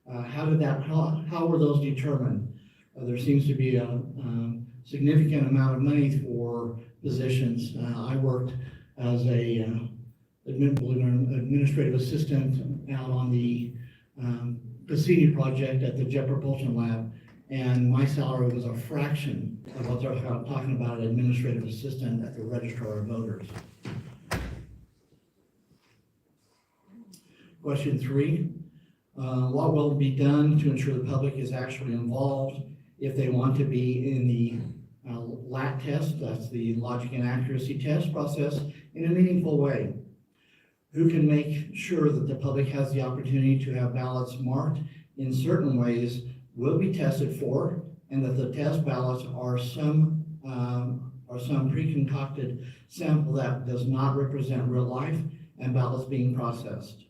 How were those determined? There seems to be a significant amount of money for positions. I worked as a administrative assistant out on the Cassini project at the Jet Propulsion Lab, and my salary was a fraction of what they're talking about, an administrative assistant at the Registrar of Voters. Question 3, what will be done to ensure the public is actually involved if they want to be in the LAT test, that's the logic and accuracy test process, in a meaningful way? Who can make sure that the public has the opportunity to have ballots marked in certain ways will be tested for, and that the test ballots are some pre-concocted sample that does not represent real life and ballots being processed?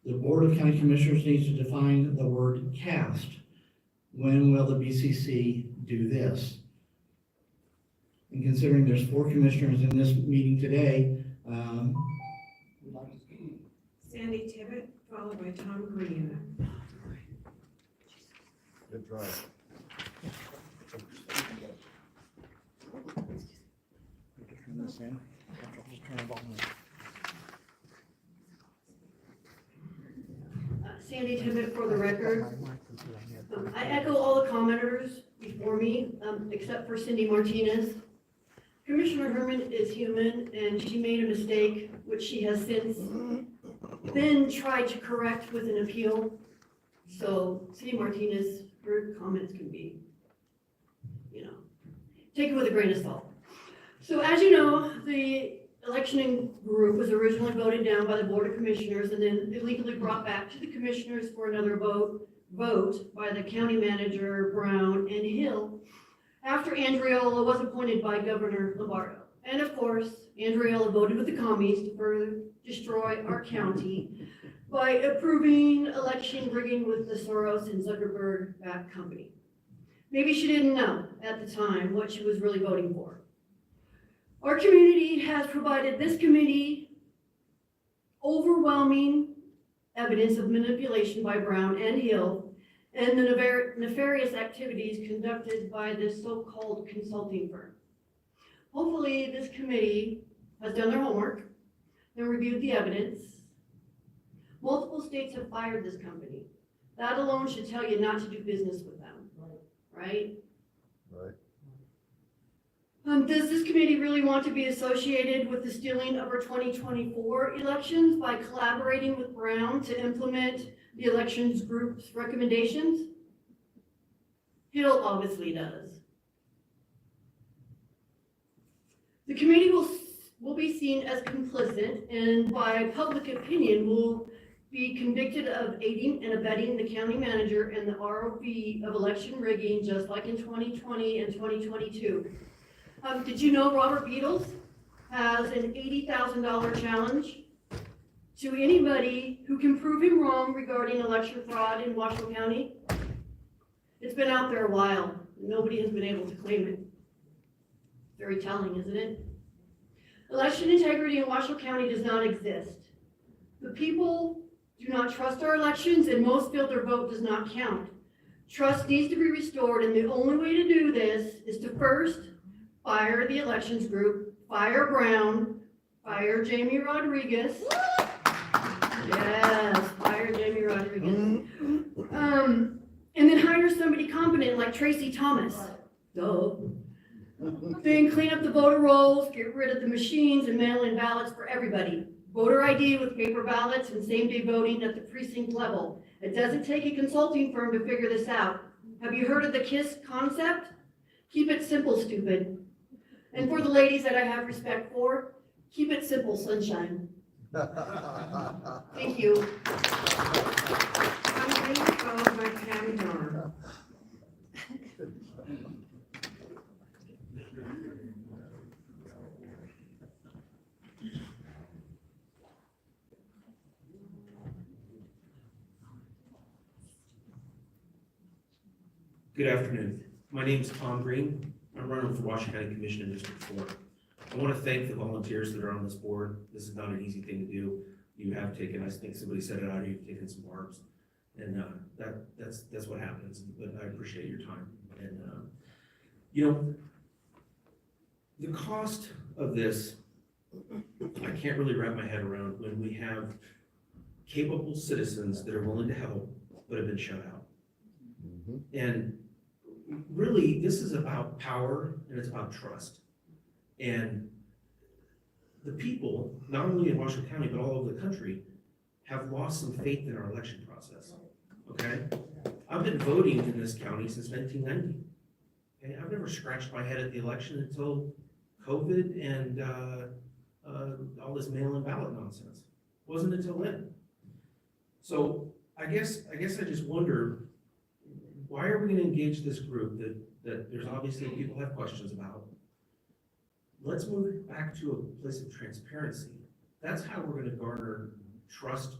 The Board of County Commissioners needs to define the word cast. When will the BCC do this? And considering there's 4 commissioners in this meeting today, Sandy Tibbet, followed by Tom Green. Good try. Sandy Tibbet for the record. I echo all the commenters before me, except for Cindy Martinez. Commissioner Herman is human, and she made a mistake, which she has since been tried to correct with an appeal. So Cindy Martinez, her comments can be, take it with a grain of salt. So as you know, the electioning group was originally voted down by the Board of Commissioners and then illegally brought back to the commissioners for another vote by the county manager, Brown and Hill, after Andriola was appointed by Governor Lombardo. And of course, Andriola voted with the commies to further destroy our county by approving election rigging with the Soros and Zuckerberg-backed company. Maybe she didn't know at the time what she was really voting for. Our community has provided this committee overwhelming evidence of manipulation by Brown and Hill and the nefarious activities conducted by this so-called consulting firm. Hopefully, this committee has done their homework and reviewed the evidence. Multiple states have fired this company. That alone should tell you not to do business with them, right? Right. Does this committee really want to be associated with the stealing of our 2024 elections by collaborating with Brown to implement the elections group's recommendations? Hill obviously does. The committee will be seen as complicit and by public opinion will be convicted of aiding and abetting the county manager and the ROV of election rigging, just like in 2020 and 2022. Did you know Robert Beatles has an $80,000 challenge to anybody who can prove him wrong regarding election fraud in Washoe County? It's been out there a while. Nobody has been able to claim it. Very telling, isn't it? Election integrity in Washoe County does not exist. The people do not trust our elections, and most feel their vote does not count. Trust needs to be restored, and the only way to do this is to first fire the elections group, fire Brown, fire Jamie Rodriguez. Yes, fire Jamie Rodriguez. And then hire somebody competent like Tracy Thomas. Duh. Then clean up the voter rolls, get rid of the machines and mail in ballots for everybody. Voter ID with paper ballots and same-day voting at the precinct level. It doesn't take a consulting firm to figure this out. Have you heard of the KISS concept? Keep it simple, stupid. And for the ladies that I have respect for, keep it simple, sunshine. Thank you. I'm being followed by Pam Donner. Good afternoon. My name is Tom Green. I'm running for Washoe County Commission in District 4. I want to thank the volunteers that are on this board. This is not an easy thing to do. You have taken, I think somebody said it out, you've taken some barbs. And that's what happens, but I appreciate your time. And, you know, the cost of this, I can't really wrap my head around when we have capable citizens that are willing to help, but have been shut out. And really, this is about power and it's about trust. And the people, not only in Washoe County, but all over the country, have lost some faith in our election process, okay? I've been voting in this county since 1990. Okay, I've never scratched my head at the election until COVID and all this mail-in ballot nonsense. Wasn't until then. So I guess I just wonder, why are we gonna engage this group that there's obviously people have questions about? Let's move it back to a place of transparency. That's how we're gonna garner trust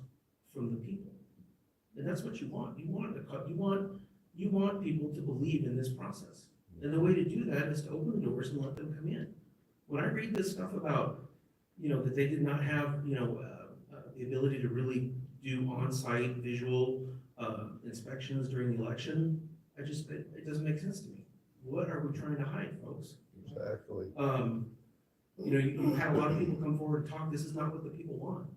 from the people. And that's what you want. You want people to believe in this process. And the way to do that is to open the doors and let them come in. When I read this stuff about, you know, that they did not have, you know, the ability to really do on-site visual inspections during the election, it doesn't make sense to me. What are we trying to hide, folks? Exactly. You know, you had a lot of people come forward and talk, this is not what the people want.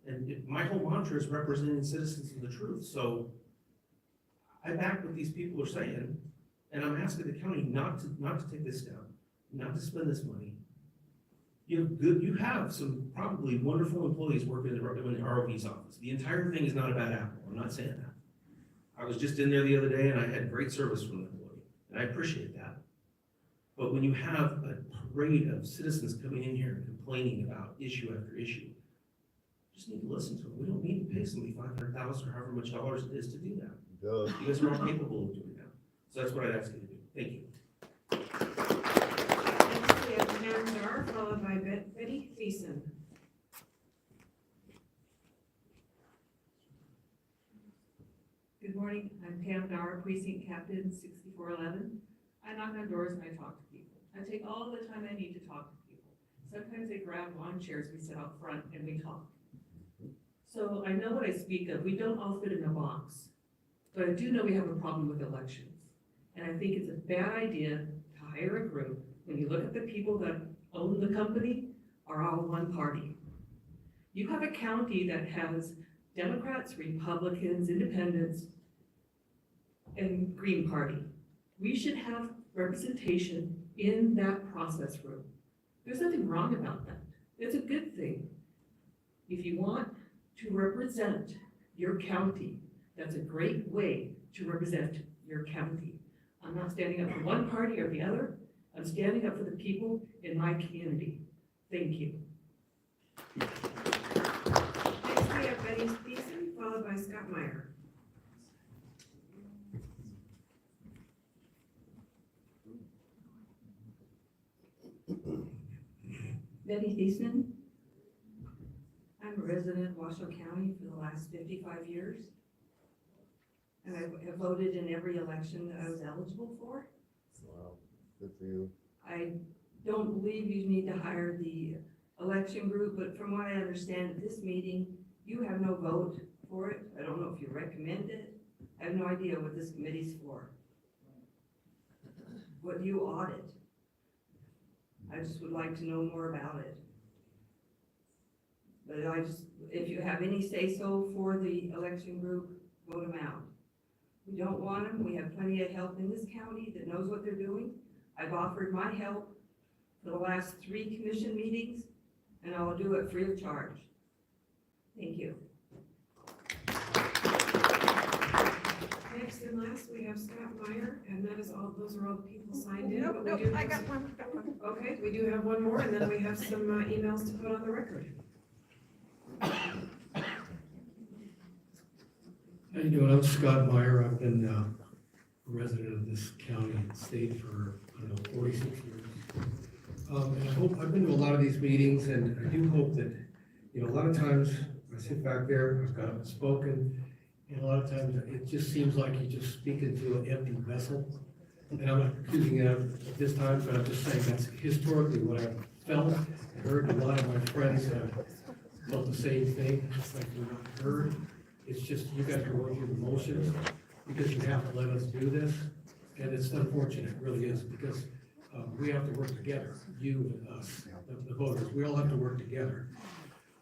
And my whole mantra is representing citizens of the truth, so I back what these people are saying, and I'm asking the county not to take this step, not to spend this money. You have some probably wonderful employees working in the ROV's office. The entire thing is not a bad apple, I'm not saying that. I was just in there the other day and I had great service from the employee, and I appreciate that. But when you have a parade of citizens coming in here and complaining about issue after issue, just need to listen to them. We don't need to pay somebody $500,000 or however much dollars it is to do that. You guys are all capable of doing that. So that's what I'd ask you to do. Thank you. Next, we have Pam Donner, followed by Betty Thiessen. Good morning, I'm Pam Dower, Precinct Captain 6411. I knock on doors and I talk to people. I take all the time I need to talk to people. Sometimes they grab lawn chairs, we sit out front and we talk. So I know what I speak of. We don't all fit in a box, but I do know we have a problem with elections. And I think it's a bad idea to hire a group when you look at the people that own the company are all one party. You have a county that has Democrats, Republicans, Independents, and Green Party. We should have representation in that process room. There's nothing wrong about that. It's a good thing. If you want to represent your county, that's a great way to represent your county. I'm not standing up for one party or the other. I'm standing up for the people in my community. Thank you. Next, we have Betty Thiessen, followed by Scott Meyer. Betty Thiesman. I'm a resident of Washoe County for the last 55 years. And I have voted in every election that I was eligible for. Wow, good for you. I don't believe you need to hire the election group, but from what I understand at this meeting, you have no vote for it. I don't know if you recommend it. I have no idea what this committee's for. What do you audit? I just would like to know more about it. But if you have any say-so for the election group, vote them out. We don't want them. We have plenty of help in this county that knows what they're doing. I've offered my help for the last 3 commission meetings, and I'll do it free of charge. Thank you. Next and last, we have Scott Meyer, and that is all, those are all the people signed in. Nope, but we nope, do I have got some- one. Okay, we do have one more, and then we have some emails to put on the record. How you doing? I'm Scott Meyer. I've been a resident of this county and state for, 46 years. And I've been to a lot of these meetings, and I do hope that, a lot of times I sit back there, I've got up and spoken, and a lot of times it just seems like you're just speaking to an empty vessel. And I'm not accusing it at this time, but I'm just saying that's historically what I've felt. I heard a lot of my friends have felt the same thing. It's like we're not heard. It's just you guys are going through the motions because you have to let us do this. And it's unfortunate, it really is, because we have to work together, you and us, the voters. We all have to work together.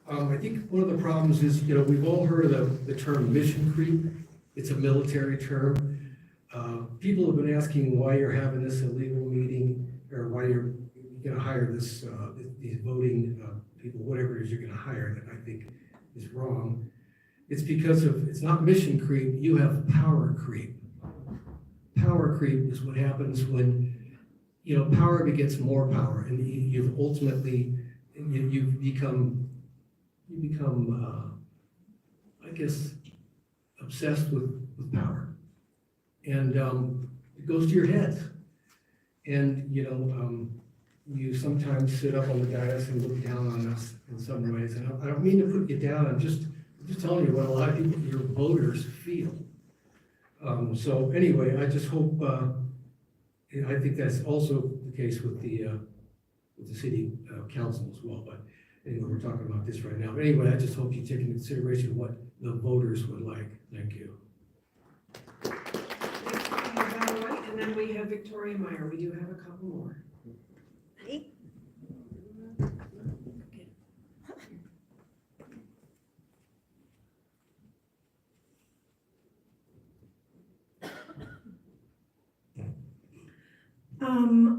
I think one of the problems is, we've all heard of the term mission creep. It's a military term. People have been asking why you're having this illegal meeting, or why you're gonna hire these voting people, whatever it is you're gonna hire, that I think is wrong. It's because it's not mission creep, you have power creep. Power creep is what happens when, power begets more power, and you've ultimately, you become, I guess, obsessed with power. And it goes to your head. And, you sometimes sit up on the dais and look down on us in some ways. And I don't mean to put you down, I'm just telling you what a lot of people, your voters, feel. So anyway, I just hope, and I think that's also the case with the city council as well. But anyway, we're talking about this right now. But anyway, I just hope you take into consideration what the voters would like. Thank you. Next, we have Val White, and then we have Victoria Meyer. We do have a couple more.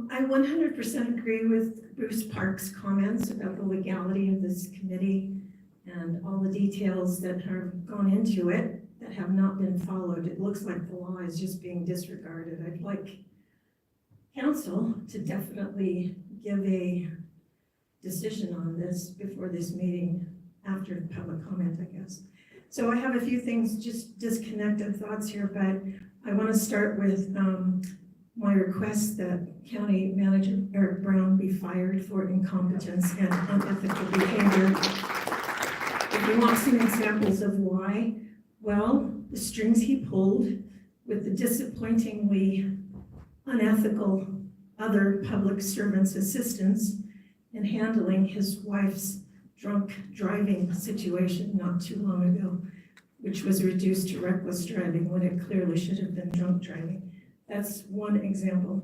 I 100% agree with Bruce Park's comments about the legality of this committee and all the details that have gone into it that have not been followed. It looks like the law is just being disregarded. I'd like council to definitely give a decision on this before this meeting, after the public comment, I guess. So I have a few things, just disconnected thoughts here, but I want to start with my request that County Manager Eric Brown be fired for incompetence and unethical behavior. If you want some examples of why, well, the strings he pulled with the disappointingly unethical other public servants' assistants in handling his wife's drunk driving situation not too long ago, which was reduced to reckless driving when it clearly should have been drunk driving. That's one example.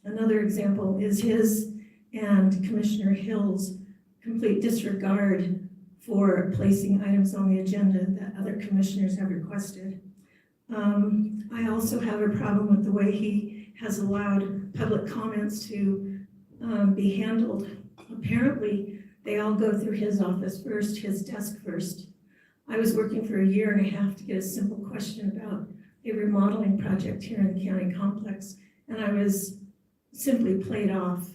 Another example is his and Commissioner Hill's complete disregard for placing items on the agenda that other commissioners have requested. I also have a problem with the way he has allowed public comments to be handled. Apparently, they all go through his office first, his desk first. I was working for a year and a half to get a simple question about a remodeling project here in the county complex, and I was simply played off.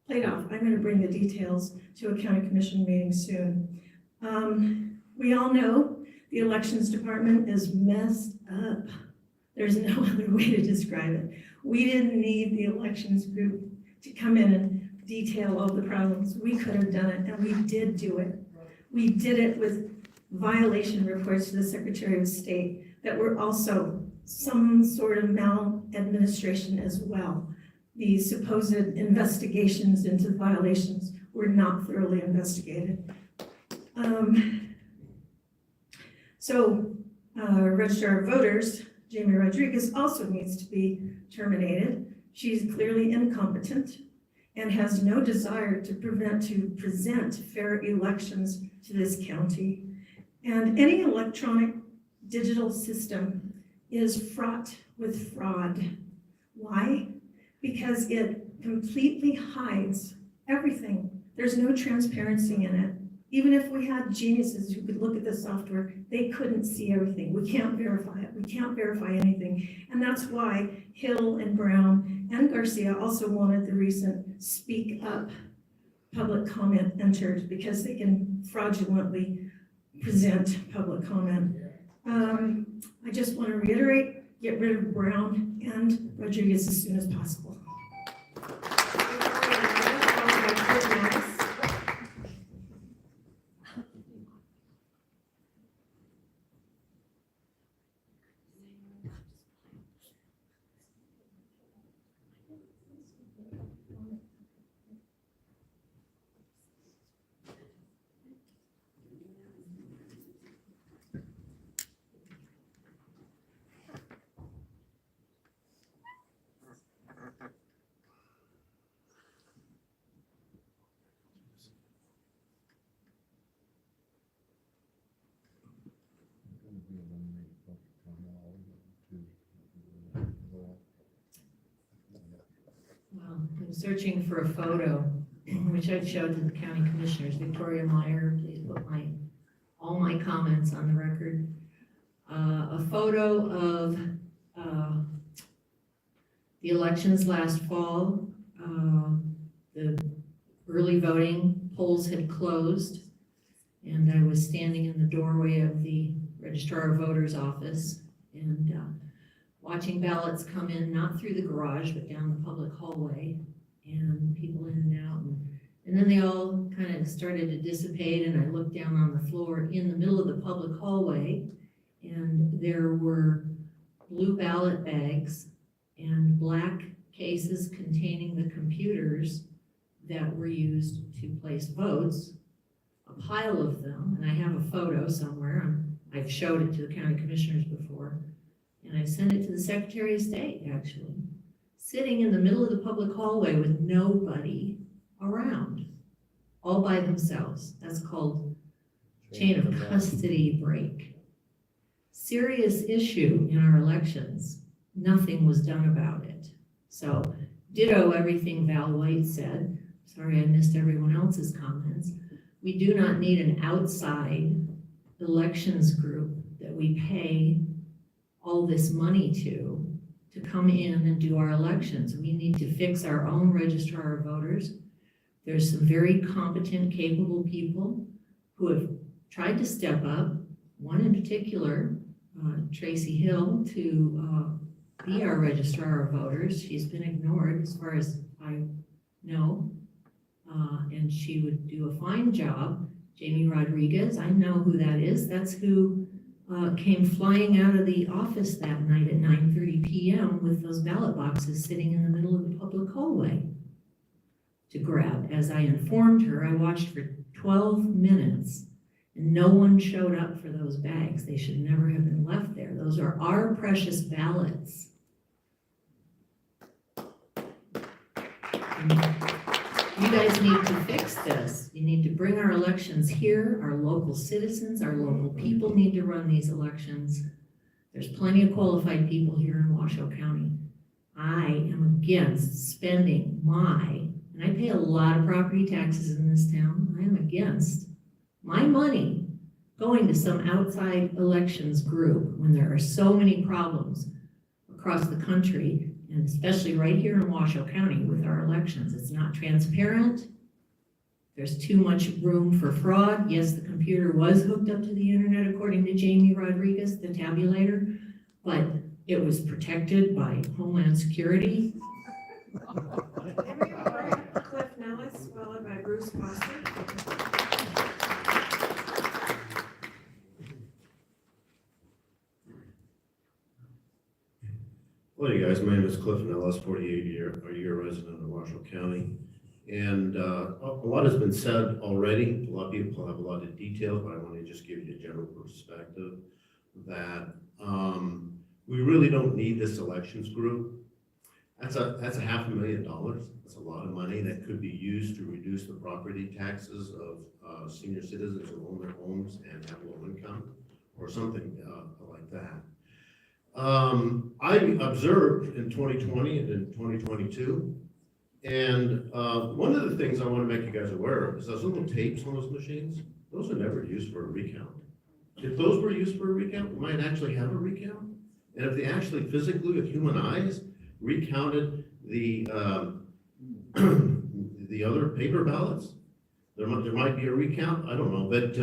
I'm going to bring the details to a county commission meeting soon. We all know the elections department is messed up. There's no other way to describe it. We didn't need the elections group to come in and detail all the problems. We could have done it, and we did do it. We did it with violation reports to the Secretary of State that were also some sort of maladministration as well. The supposed investigations into violations were not thoroughly investigated. Registrar of Voters, Jamie Rodriguez, also needs to be terminated. She's clearly incompetent, and has no desire to present fair elections to this county. And any electronic digital system is fraught with fraud. Why? Because it completely hides everything. There's no transparency in it. Even if we had geniuses who could look at the software, they couldn't see everything. We can't verify it. We can't verify anything. And that's why Hill and Brown and Garcia also wanted the recent Speak Up public comment entered, because they can fraudulently present public comment. I just want to reiterate, get rid of Brown and Rodriguez as soon as possible. Well, I'm searching for a photo, which I've showed to the county commissioners. Victoria Meyer, please put all my comments on the record. A photo of the elections last fall. The early voting polls had closed, and I was standing in the doorway of the Registrar of Voters office and watching ballots come in, not through the garage, but down the public hallway, and people in and out. And then they all kind of started to dissipate, and I looked down on the floor in the middle of the public hallway, and there were blue ballot bags and black cases containing the computers that were used to place votes, a pile of them, and I have a photo somewhere. I've showed it to the county commissioners before, and I sent it to the Secretary of State, actually, sitting in the middle of the public hallway with nobody around, all by themselves. That's called chain of custody break. Serious issue in our elections. Nothing was done about it. So, ditto everything Val White said. Sorry I missed everyone else's comments. We do not need an outside elections group that we pay all this money to come in and do our elections. We need to fix our own registrar of voters. There's some very competent, capable people who have tried to step up. One in particular, Tracy Hill, to be our registrar of voters. She's been ignored as far as I know, and she would do a fine job. Jamie Rodriguez, I know who that is. That's who came flying out of the office that night at 9:30 p.m. with those ballot boxes sitting in the middle of the public hallway to grab. As I informed her, I watched for 12 minutes and no one showed up for those bags. They should never have been left there. Those are our precious ballots. You guys need to fix this. You need to bring our elections here. Our local citizens, our local people need to run these elections. There's plenty of qualified people here in Washoe County. I am against spending and I pay a lot of property taxes in this town. I am against my money going to some outside elections group when there are so many problems across the country, and especially right here in Washoe County with our elections. It's not transparent. There's too much room for fraud. Yes, the computer was hooked up to the internet according to Jamie Rodriguez, the tabulator, but it was protected by Homeland Security. Cliff Nellis, followed by Bruce Foster. Hello, you guys. My name is Cliff Nellis, 48-year resident of Washoe County. And a lot has been said already. A lot of people have a lot of detail, but I want to just give you a general perspective that we really don't need this elections group. That's $500,000. That's a lot of money that could be used to reduce the property taxes of senior citizens who own their homes and have low income, or something like that. I observed in 2020 and in 2022, and one of the things I want to make you guys aware of is those little tapes on those machines. Those are never used for a recount. If those were used for a recount, we might actually have a recount. And if they actually physically, with human eyes, recounted the the other paper ballots, there might be a recount. I don't know, but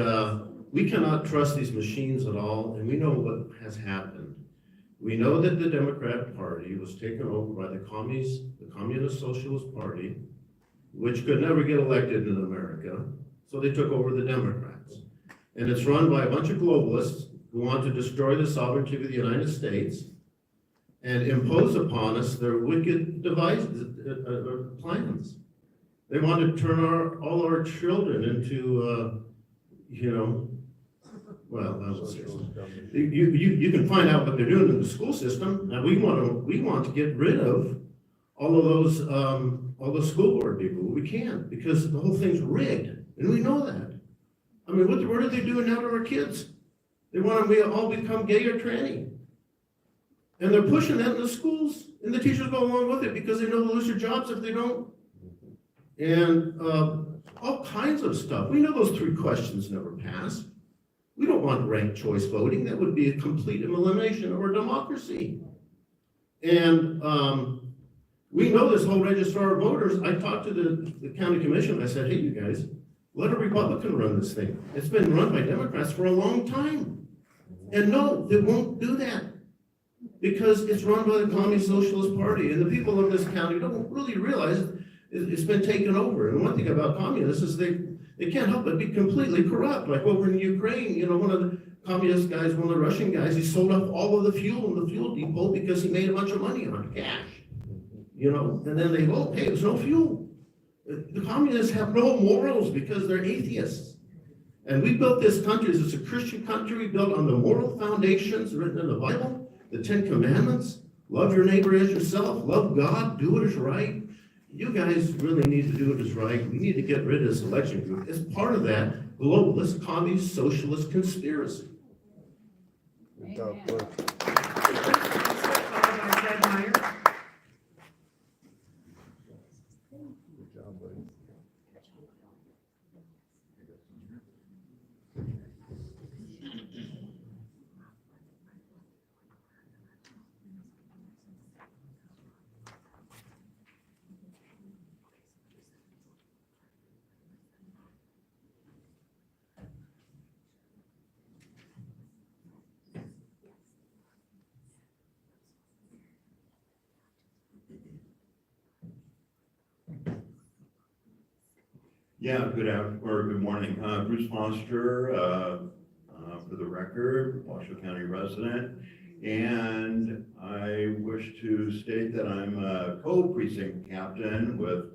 we cannot trust these machines at all, and we know what has happened. We know that the Democrat Party was taken over by the Communist Socialist Party, which could never get elected in America, so they took over the Democrats. And it's run by a bunch of globalists who want to destroy the sovereignty of the United States and impose upon us their wicked plans. They want to turn all our children into, you can find out what they're doing in the school system, and we want to get rid of all of those school board people. We can't, because the whole thing's rigged, and we know that. I mean, what are they doing now to our kids? They want to all become gay or tranny. And they're pushing that in the schools, and the teachers go along with it because they know they'll lose their jobs if they don't. And all kinds of stuff. We know those 3 questions never passed. We don't want ranked choice voting. That would be a complete elimination of our democracy. And we know this whole registrar of voters. I talked to the county commission. I said, hey, you guys, let a Republican run this thing. It's been run by Democrats for a long time. And no, they won't do that, because it's run by the Communist Socialist Party, and the people of this county don't really realize it's been taken over. And one thing about communists is they can't help but be completely corrupt. Like over in Ukraine, one of the communist guys, one of the Russian guys, he sold off all of the fuel in the fuel depot because he made a bunch of money on cash. And then they go, hey, there's no fuel. The communists have no morals because they're atheists. And we built this country, it's a Christian country built on the moral foundations written in the Bible, the 10 Commandments. Love your neighbor as yourself, love God, do what is right. You guys really need to do what is right. We need to get rid of this election group. It's part of that globalist, communist, socialist conspiracy. Good job, Cliff. Yeah, good morning. Bruce Foster, for the record, Washoe County resident. And I wish to state that I'm a co-precinct captain with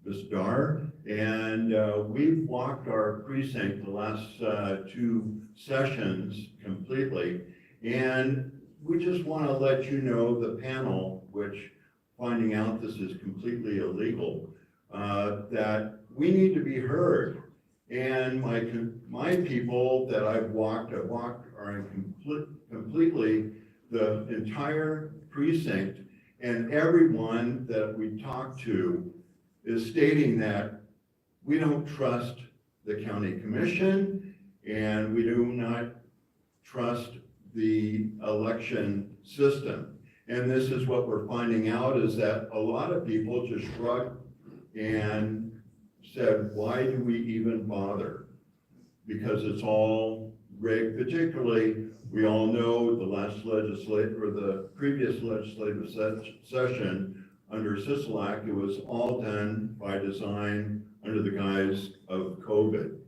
Ms. Dar. And we've walked our precinct the last 2 sessions completely. And we just want to let you know, the panel, which finding out this is completely illegal, that we need to be heard. And my people that I've walked are in completely the entire precinct, and everyone that we talk to is stating that we don't trust the county commission, and we do not trust the election system. And this is what we're finding out, is that a lot of people just shrugged and said, why do we even bother? Because it's all rigged. Particularly, we all know the previous legislative session under Sisolak, it was all done by design under the guise of COVID.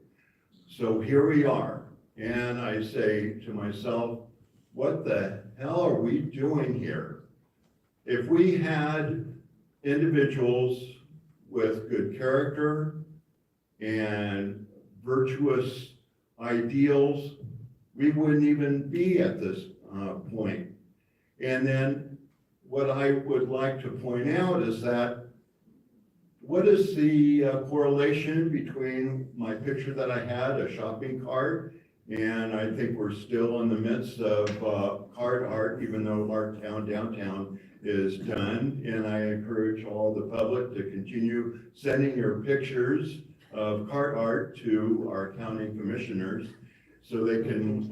So here we are, and I say to myself, what the hell are we doing here? If we had individuals with good character and virtuous ideals, we wouldn't even be at this point. And then what I would like to point out is that what is the correlation between my picture that I had, a shopping cart, and I think we're still in the midst of cart art, even though our downtown is done. And I encourage all the public to continue sending your pictures of cart art to our county commissioners so they can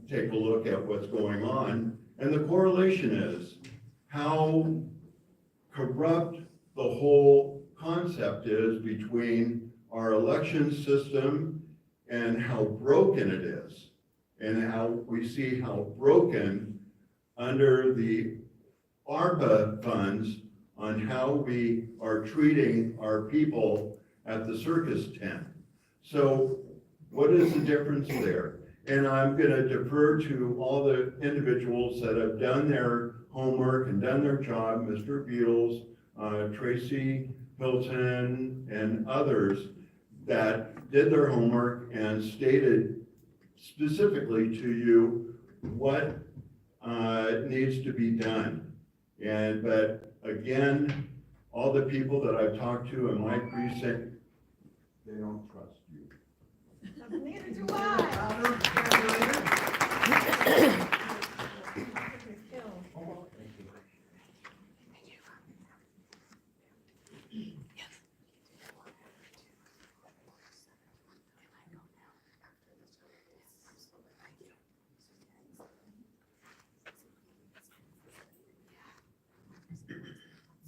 take a look at what's going on. And the correlation is how corrupt the whole concept is between our election system and how broken it is, and how we see how broken under the ARPA funds on how we are treating our people at the circus tent. So what is the difference there? And I'm gonna defer to all the individuals that have done their homework and done their job, Mr. Beals, Tracy Hilton, and others that did their homework and stated specifically to you what needs to be done. But again, all the people that I've talked to in my precinct, they don't trust you. Neither do I.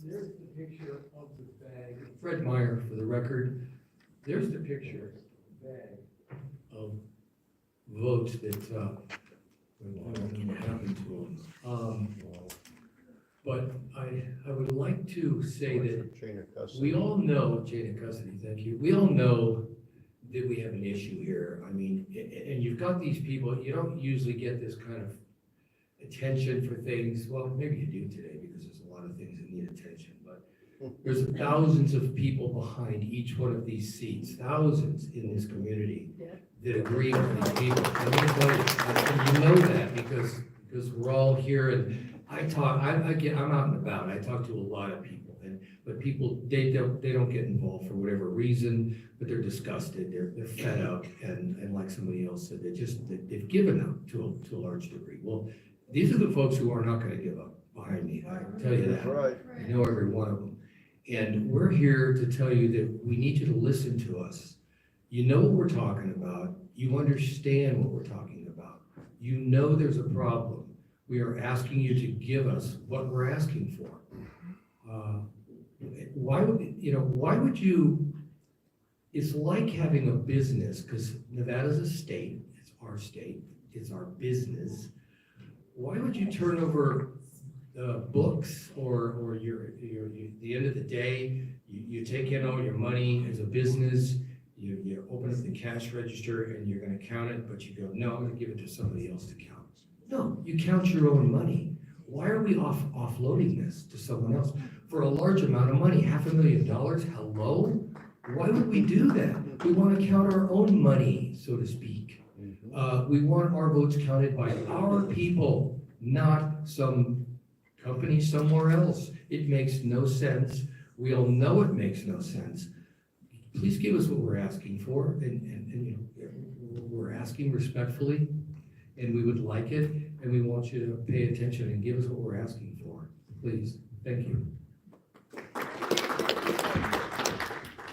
There's the picture of the bag. Fred Meyer, for the record. There's the picture bag of votes that, what happened to them. But I would like to say that we all know, chain of custody, thank you. We all know that we have an issue here. I mean, and you've got these people, you don't usually get this kind of attention for things. Well, maybe you do today because there's a lot of things that need attention, but there's thousands of people behind each one of these seats, thousands in this community that agree with these people. I'm gonna tell you, and you know that because we're all here, and I'm out and about. I talk to a lot of people, but people, they don't get involved for whatever reason, but they're disgusted, they're fed up, and like somebody else said, they've given up to a large degree. Well, these are the folks who are not gonna give up behind me, I can tell you that. Right. I know every one of them. And we're here to tell you that we need you to listen to us. You know what we're talking about. You understand what we're talking about. You know there's a problem. We are asking you to give us what we're asking for. Why would you, it's like having a business, because Nevada's a state, it's our business. Why would you turn over books or the end of the day, you take in all your money as a business, you open up the cash register and you're gonna count it, but you go, no, I'm gonna give it to somebody else to count. No, you count your own money. Why are we offloading this to someone else for a large amount of money, $500,000? Hello? Why would we do that? We want to count our own money, so to speak. We want our votes counted by our people, not some company somewhere else. It makes no sense. We all know it makes no sense. Please give us what we're asking for, and we're asking respectfully, and we would like it, and we want you to pay attention and give us what we're asking for. Please, thank you.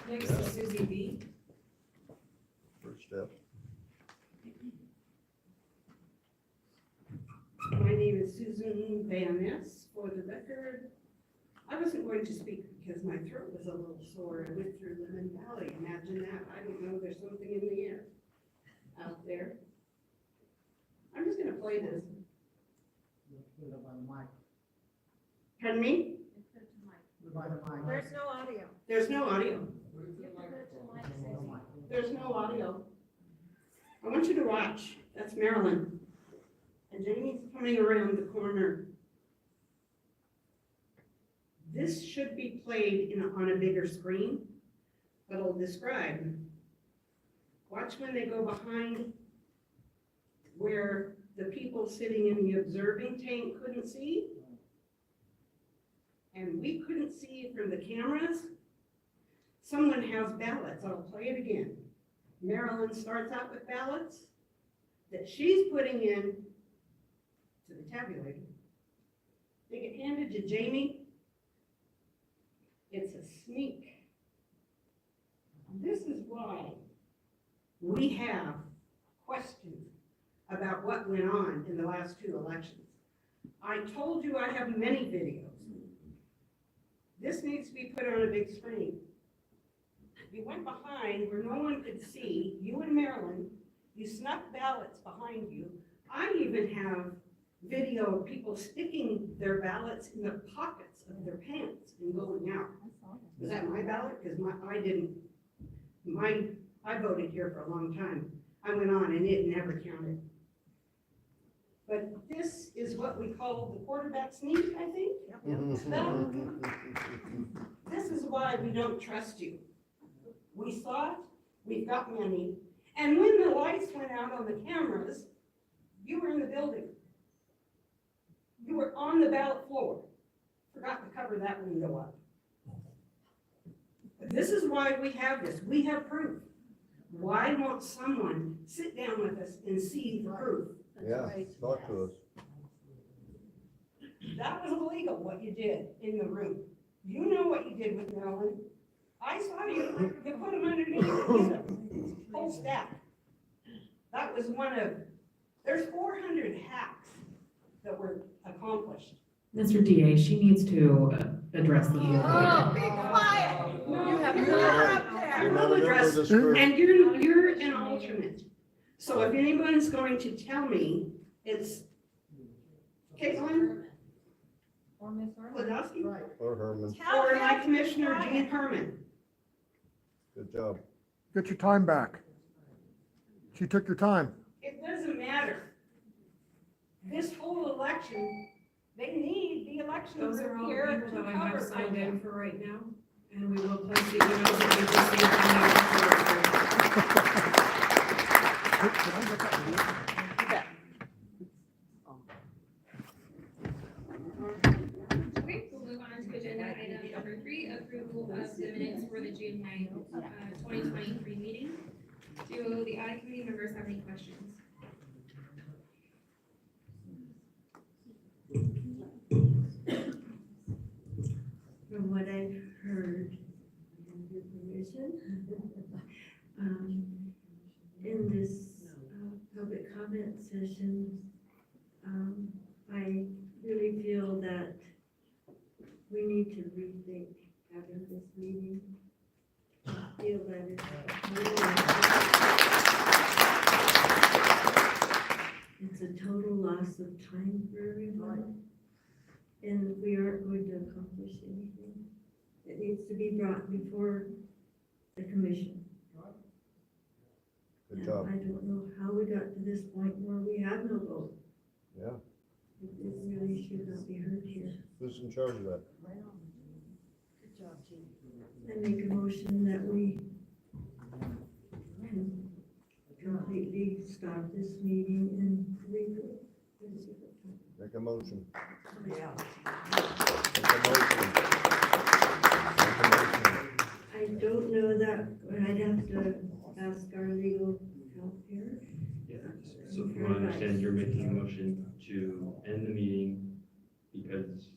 Next is Susie B. First step. My name is Susan Van Ness, for the record. I wasn't going to speak because my throat was a little sore. I went through Lemon Valley. Imagine that. I don't know, there's something in the air out there. I'm just gonna play this. Pardon me? There's no audio. There's no audio. There's no audio. I want you to watch. That's Marilyn. And Jamie's coming around the corner. This should be played on a bigger screen, but I'll describe. Watch when they go behind where the people sitting in the observing tank couldn't see. and we couldn't see from the cameras, someone has ballots. I'll play it again. Marilyn starts out with ballots that she's putting in to the tabulator. They get handed to Jamie. It's a sneak. This is why we have questions about what went on in the last 2 elections. I told you I have many videos. This needs to be put on a big screen. You went behind where no one could see, you and Marilyn, you snuck ballots behind you. I even have video of people sticking their ballots in the pockets of their pants and going out. Was that my ballot? Because I voted here for a long time. I went on and it never counted. But this is what we call the quarterback sneak, I think. This is why we don't trust you. We saw it, we've got many, and when the lights went out on the cameras, you were in the building. You were on the ballot floor. Forgot to cover that window up. But this is why we have this. We have proof. Why won't someone sit down with us and see the proof? Yeah, talk to us. That was illegal, what you did in the room. You know what you did with Marilyn. I saw you put them underneath the whole stack. That was there's 400 hacks that were accomplished. Mr. DA, she needs to address the. Oh, be quiet. No, You have you're no- not up there. You're not a I'll member address, of this group. and you're an alternate. So if anyone's going to tell me, it's Caitlin Kladowski Or Herman. or my commissioner, Gene Herman. Good job. Get your time back. She took your time. It doesn't matter. This whole election, they need the election Those are all here people to that I have cover signed them. in for right now, and we will place the emails that we received from the. Okay, we'll move on to agenda item number 3, approval of the minutes for the June 9th, 2023 meeting. Do the audit committee members have any questions? From what I've heard, with your permission, in this public comment session, I really feel that we need to rethink having this meeting. I feel that it's a total loss of time for everyone, and we aren't going to accomplish anything. It needs to be brought before the commission. Good And job. I don't know how we got to this point where we have no vote. Yeah. It really should not be heard here. Who's in charge of that? I make a motion that we completely stop this meeting and reboot. Make a motion. Yeah. Make a motion. I don't know that, I'd have to ask our legal help here. Yeah, so from what I understand, you're making a motion to end the meeting because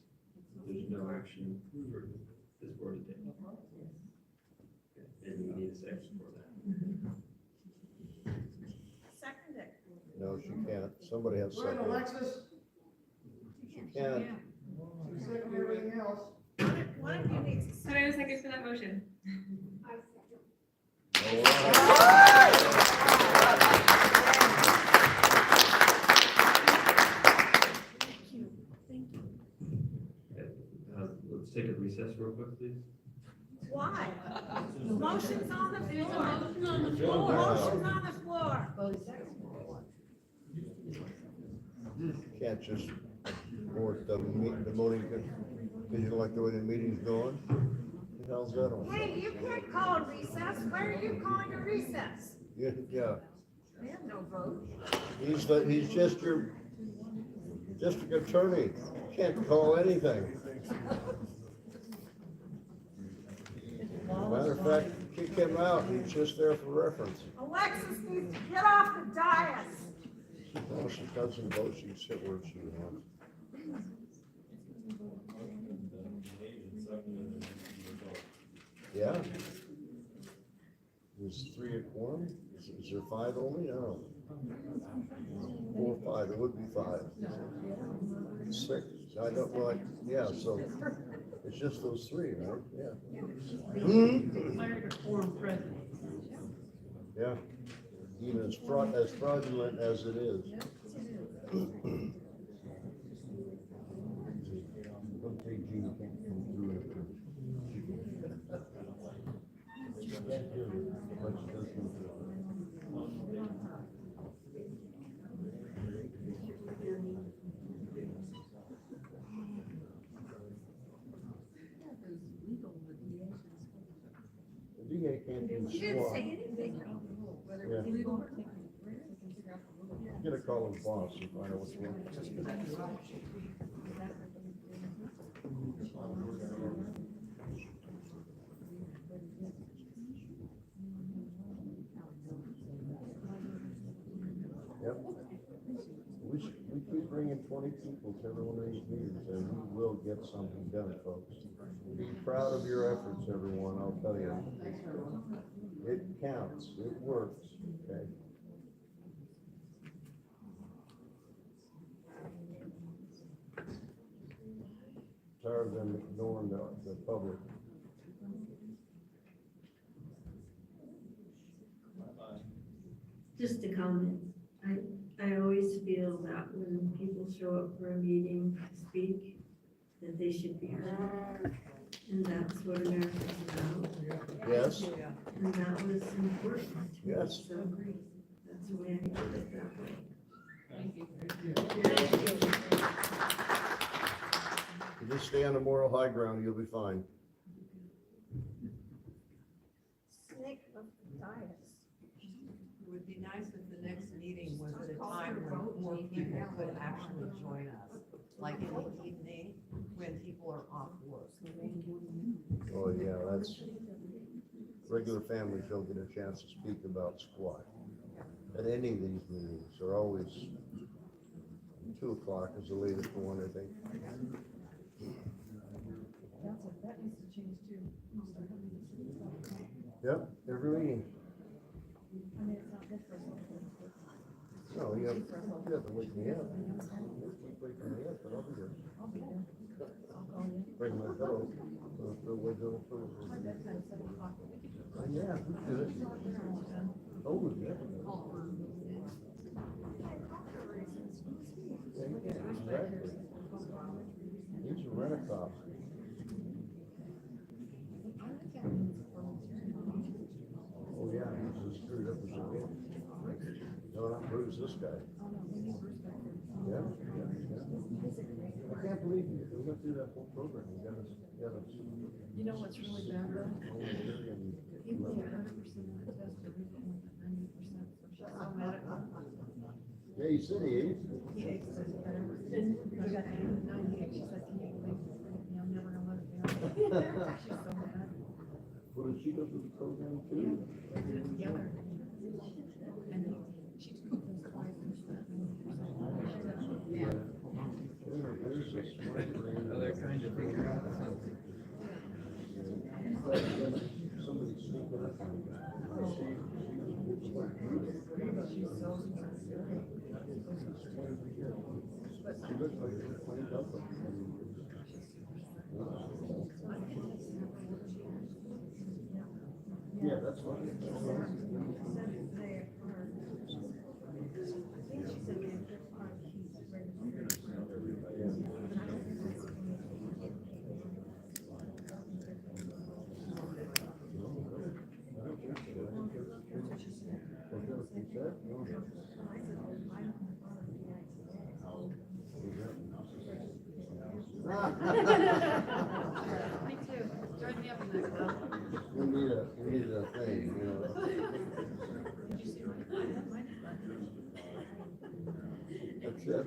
there's no action for this board to take. And we need a second for that. Second it. No, she can't. Somebody has Go ahead, second. Alexis. She can't. Second everything else. One of you needs to Can I have a second for that motion? Let's take a recess real quick, please. Why? The motion's on the floor. Motion on the floor. Motion's on the floor. Can't just board the meeting, because you don't like the way the meeting's going. What the hell's that all about? Hey, you can't call a recess. Why are you calling a recess? Yeah, We have no vote. he's just your district attorney. Can't call anything. Matter of fact, kick him out, he's just there for reference. Alexis needs to get off the dais. No, she doesn't vote, she can sit where she wants. Yeah. Is 3 a quorum? Is there 5 only? I don't know. 4 or 5, it would be 5. 6, I don't know, yeah, so it's just those 3, right? Yeah. Declared a quorum present. Yeah, even as fraudulent as it is. Okay, Gene can't come through it. She can't do it, but she does come through. The DA can't do He didn't squat. say anything. Whether Yeah. it's legal or I'm gonna call his boss and find out what's wrong. Yep. We keep bringing 20 people to every one of these meetings, and we will get something done, folks. Be proud of your efforts, everyone, I'll tell you. It counts, it works, okay? Tired of them ignoring the public. Just a comment. I always feel that when people show up for a meeting to speak, that they should be heard. And that's what America's about. Yes. And that was important to me. Yes. So that's the way I did it that way. You just stay on the moral high ground, you'll be fine. snake of the dais. It would be nice if the next meeting was at a time when more people could actually join us, like in the evening when people are off work. Oh, yeah, that's, regular families don't get a chance to speak about squat. At any of these meetings, are always 2 o'clock is the latest one, I think. That needs to change too. Yep, every meeting. I mean, it's not good for us. No, you have to wake me up. Keep waking me up, but I'll be there. I'll be there. I'll call you. Bring my pillow. Yeah, we do it. Oh, yeah. Exactly. These are rent-a-cops. Oh, yeah, he's as screwed up as a kid. No, not Bruce, this guy. Yeah, yeah. I can't believe you, we went through that whole program, we got us. You know what's really bad though? People get 100% of the test, they're getting 90%. Yeah, you said he ate. He ate it. We got 98, she's like, can you believe this? I'm never gonna let it down. She's so mad. Well, did she go through the program too? We did it together. And she took those 5%. Yeah. There's a smart brain. They're trying to figure out something. Somebody sneaking up on you. She's so smart. She looks like she's cleaned up. Yeah, that's fine. Me too. Join me up in that club. We need a thing, you know. Did you see mine? That's it.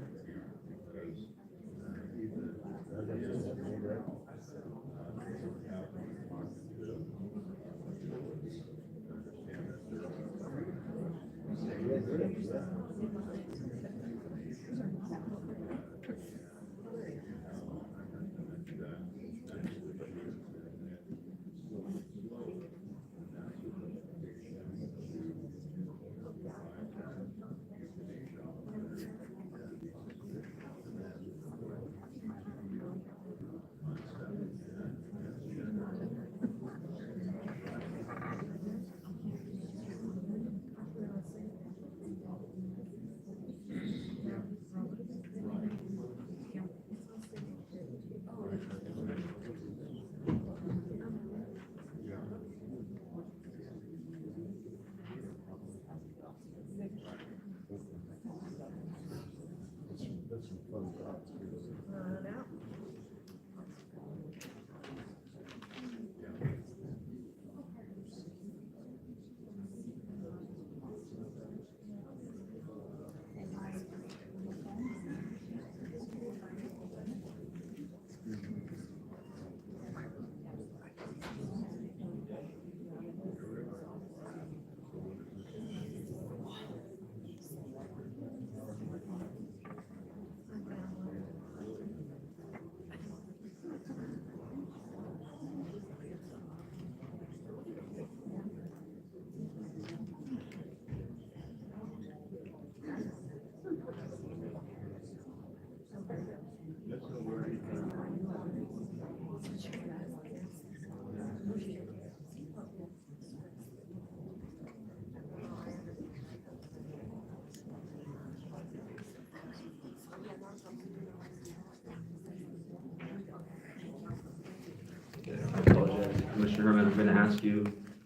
I apologize. Commissioner Herman, I'm going to ask you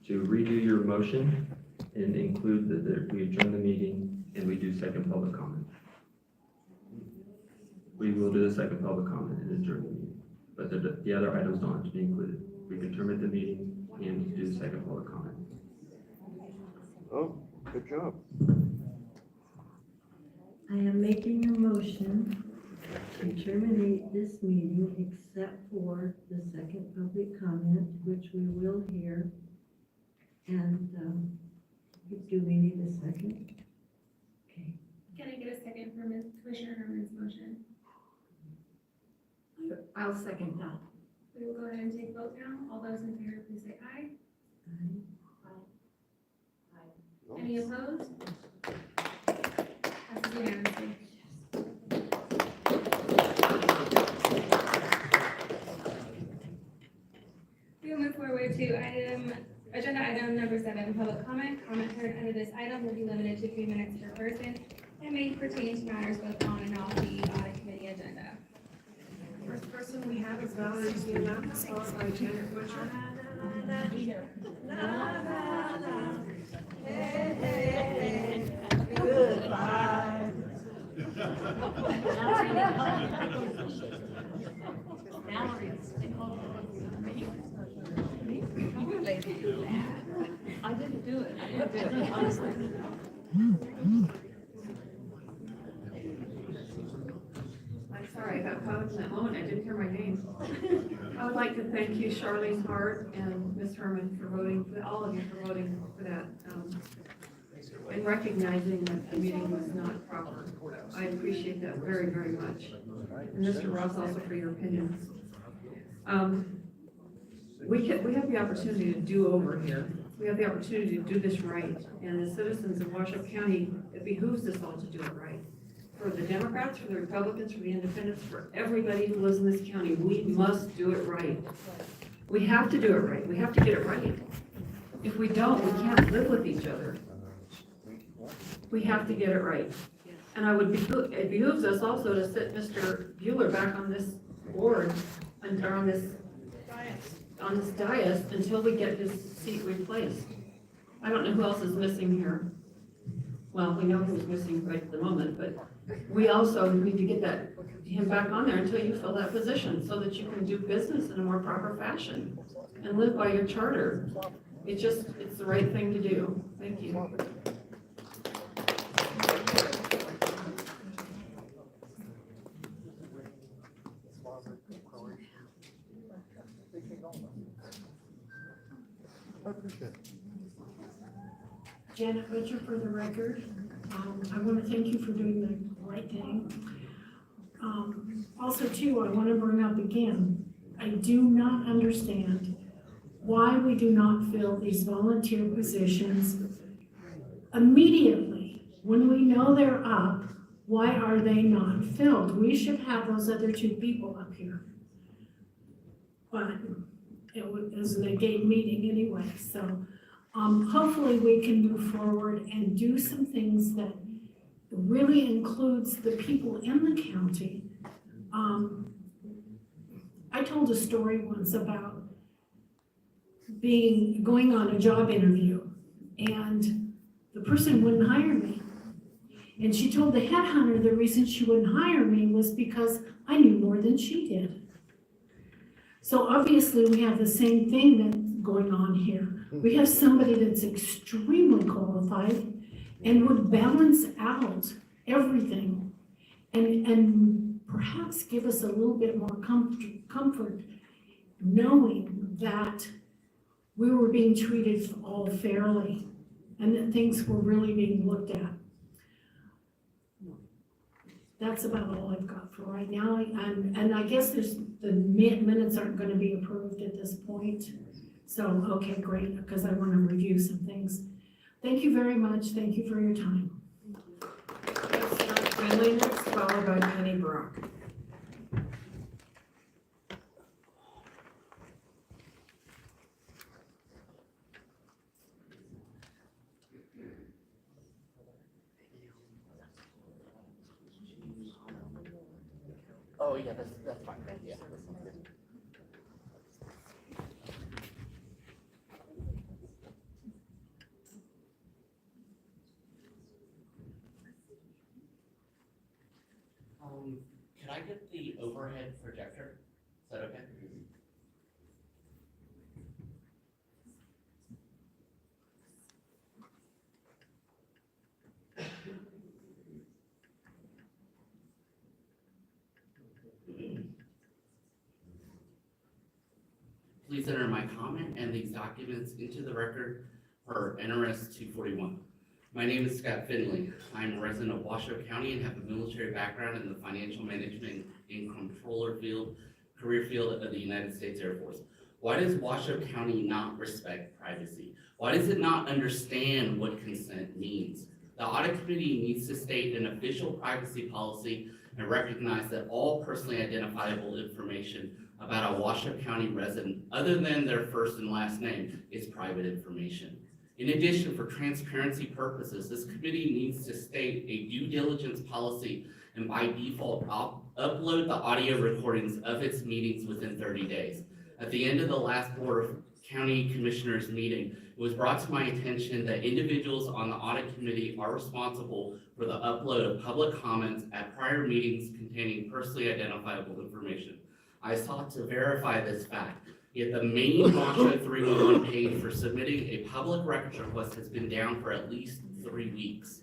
to redo your motion and include that we adjourn the meeting and we do second public comment. We will do the second public comment and adjourn the meeting, but the other items don't have to be included. We can terminate the meeting and do the second public comment. Oh, good job. I am making a motion to terminate this meeting except for the second public comment, which we will hear. And, do we need a second? Okay. Can I get a second for Commissioner Herman's motion? I'll second that. We will go ahead and take vote now. All those in favor, please say aye. Any opposed? Passes unanimously. We will move forward to agenda item number 7, public comment. Comment heard under this item will be limited to 3 minutes per person and may pertain to matters both on and off the audit committee agenda. First person we have is Valerie Gianna, followed by Janet Butcher. Goodbye. I didn't do it, honestly. I'm sorry, I got caught up in that moment, I didn't hear my name. I would like to thank you, Charlene Hart and Ms. Herman, for voting, all of you for voting for that, and recognizing that the meeting was not proper. I appreciate that very, very much. And Mr. Ross, also for your opinions. We have the opportunity to do over here. We have the opportunity to do this right. And as citizens of Washoe County, it behooves us all to do it right. For the Democrats, for the Republicans, for the Independents, for everybody who lives in this county, we must do it right. We have to do it right. We have to get it right. If we don't, we can't live with each other. We have to get it right. And it behooves us also to sit Mr. Bueller back on this board, and or on this dais until we get his seat replaced. I don't know who else is missing here. Well, we know who's missing right at the moment, but we also need to get him back on there until you fill that position so that you can do business in a more proper fashion and live by your charter. It's the right thing to do. Thank you. Janet Butcher for the record. I want to thank you for doing the right thing. Also too, I want to bring up again, I do not understand why we do not fill these volunteer positions immediately. When we know they're up, why are they not filled? We should have those other two people up here. But it was a gate meeting anyway, so hopefully we can move forward and do some things that really includes the people in the county. I told a story once about going on a job interview, and the person wouldn't hire me. And she told the headhunter the reason she wouldn't hire me was because I knew more than she did. So obviously we have the same thing that's going on here. We have somebody that's extremely qualified and would balance out everything and perhaps give us a little bit more comfort knowing that we were being treated all fairly and that things were really being looked at. That's about all I've got for right now. And I guess the minutes aren't going to be approved at this point. So, okay, great, because I want to review some things. Thank you very much. Thank you for your time. Finley next, followed by Penny Brock. Oh, yeah, that's fine, yeah. Can I get the overhead projector? Is that okay? Please enter my comment and these documents into the record per NRS 241. My name is Scott Finley. I'm a resident of Washoe County and have a military background in the financial management and controller career field of the United States Air Force. Why does Washoe County not respect privacy? Why does it not understand what consent means? The audit committee needs to state an official privacy policy and recognize that all personally identifiable information about a Washoe County resident, other than their first and last name, is private information. In addition, for transparency purposes, this committee needs to state a due diligence policy and by default, upload the audio recordings of its meetings within 30 days. At the end of the last Board of County Commissioners meeting, it was brought to my attention that individuals on the audit committee are responsible for the upload of public comments at prior meetings containing personally identifiable information. I sought to verify this fact, yet the main Washoe 311 page for submitting a public records request has been down for at least 3 weeks.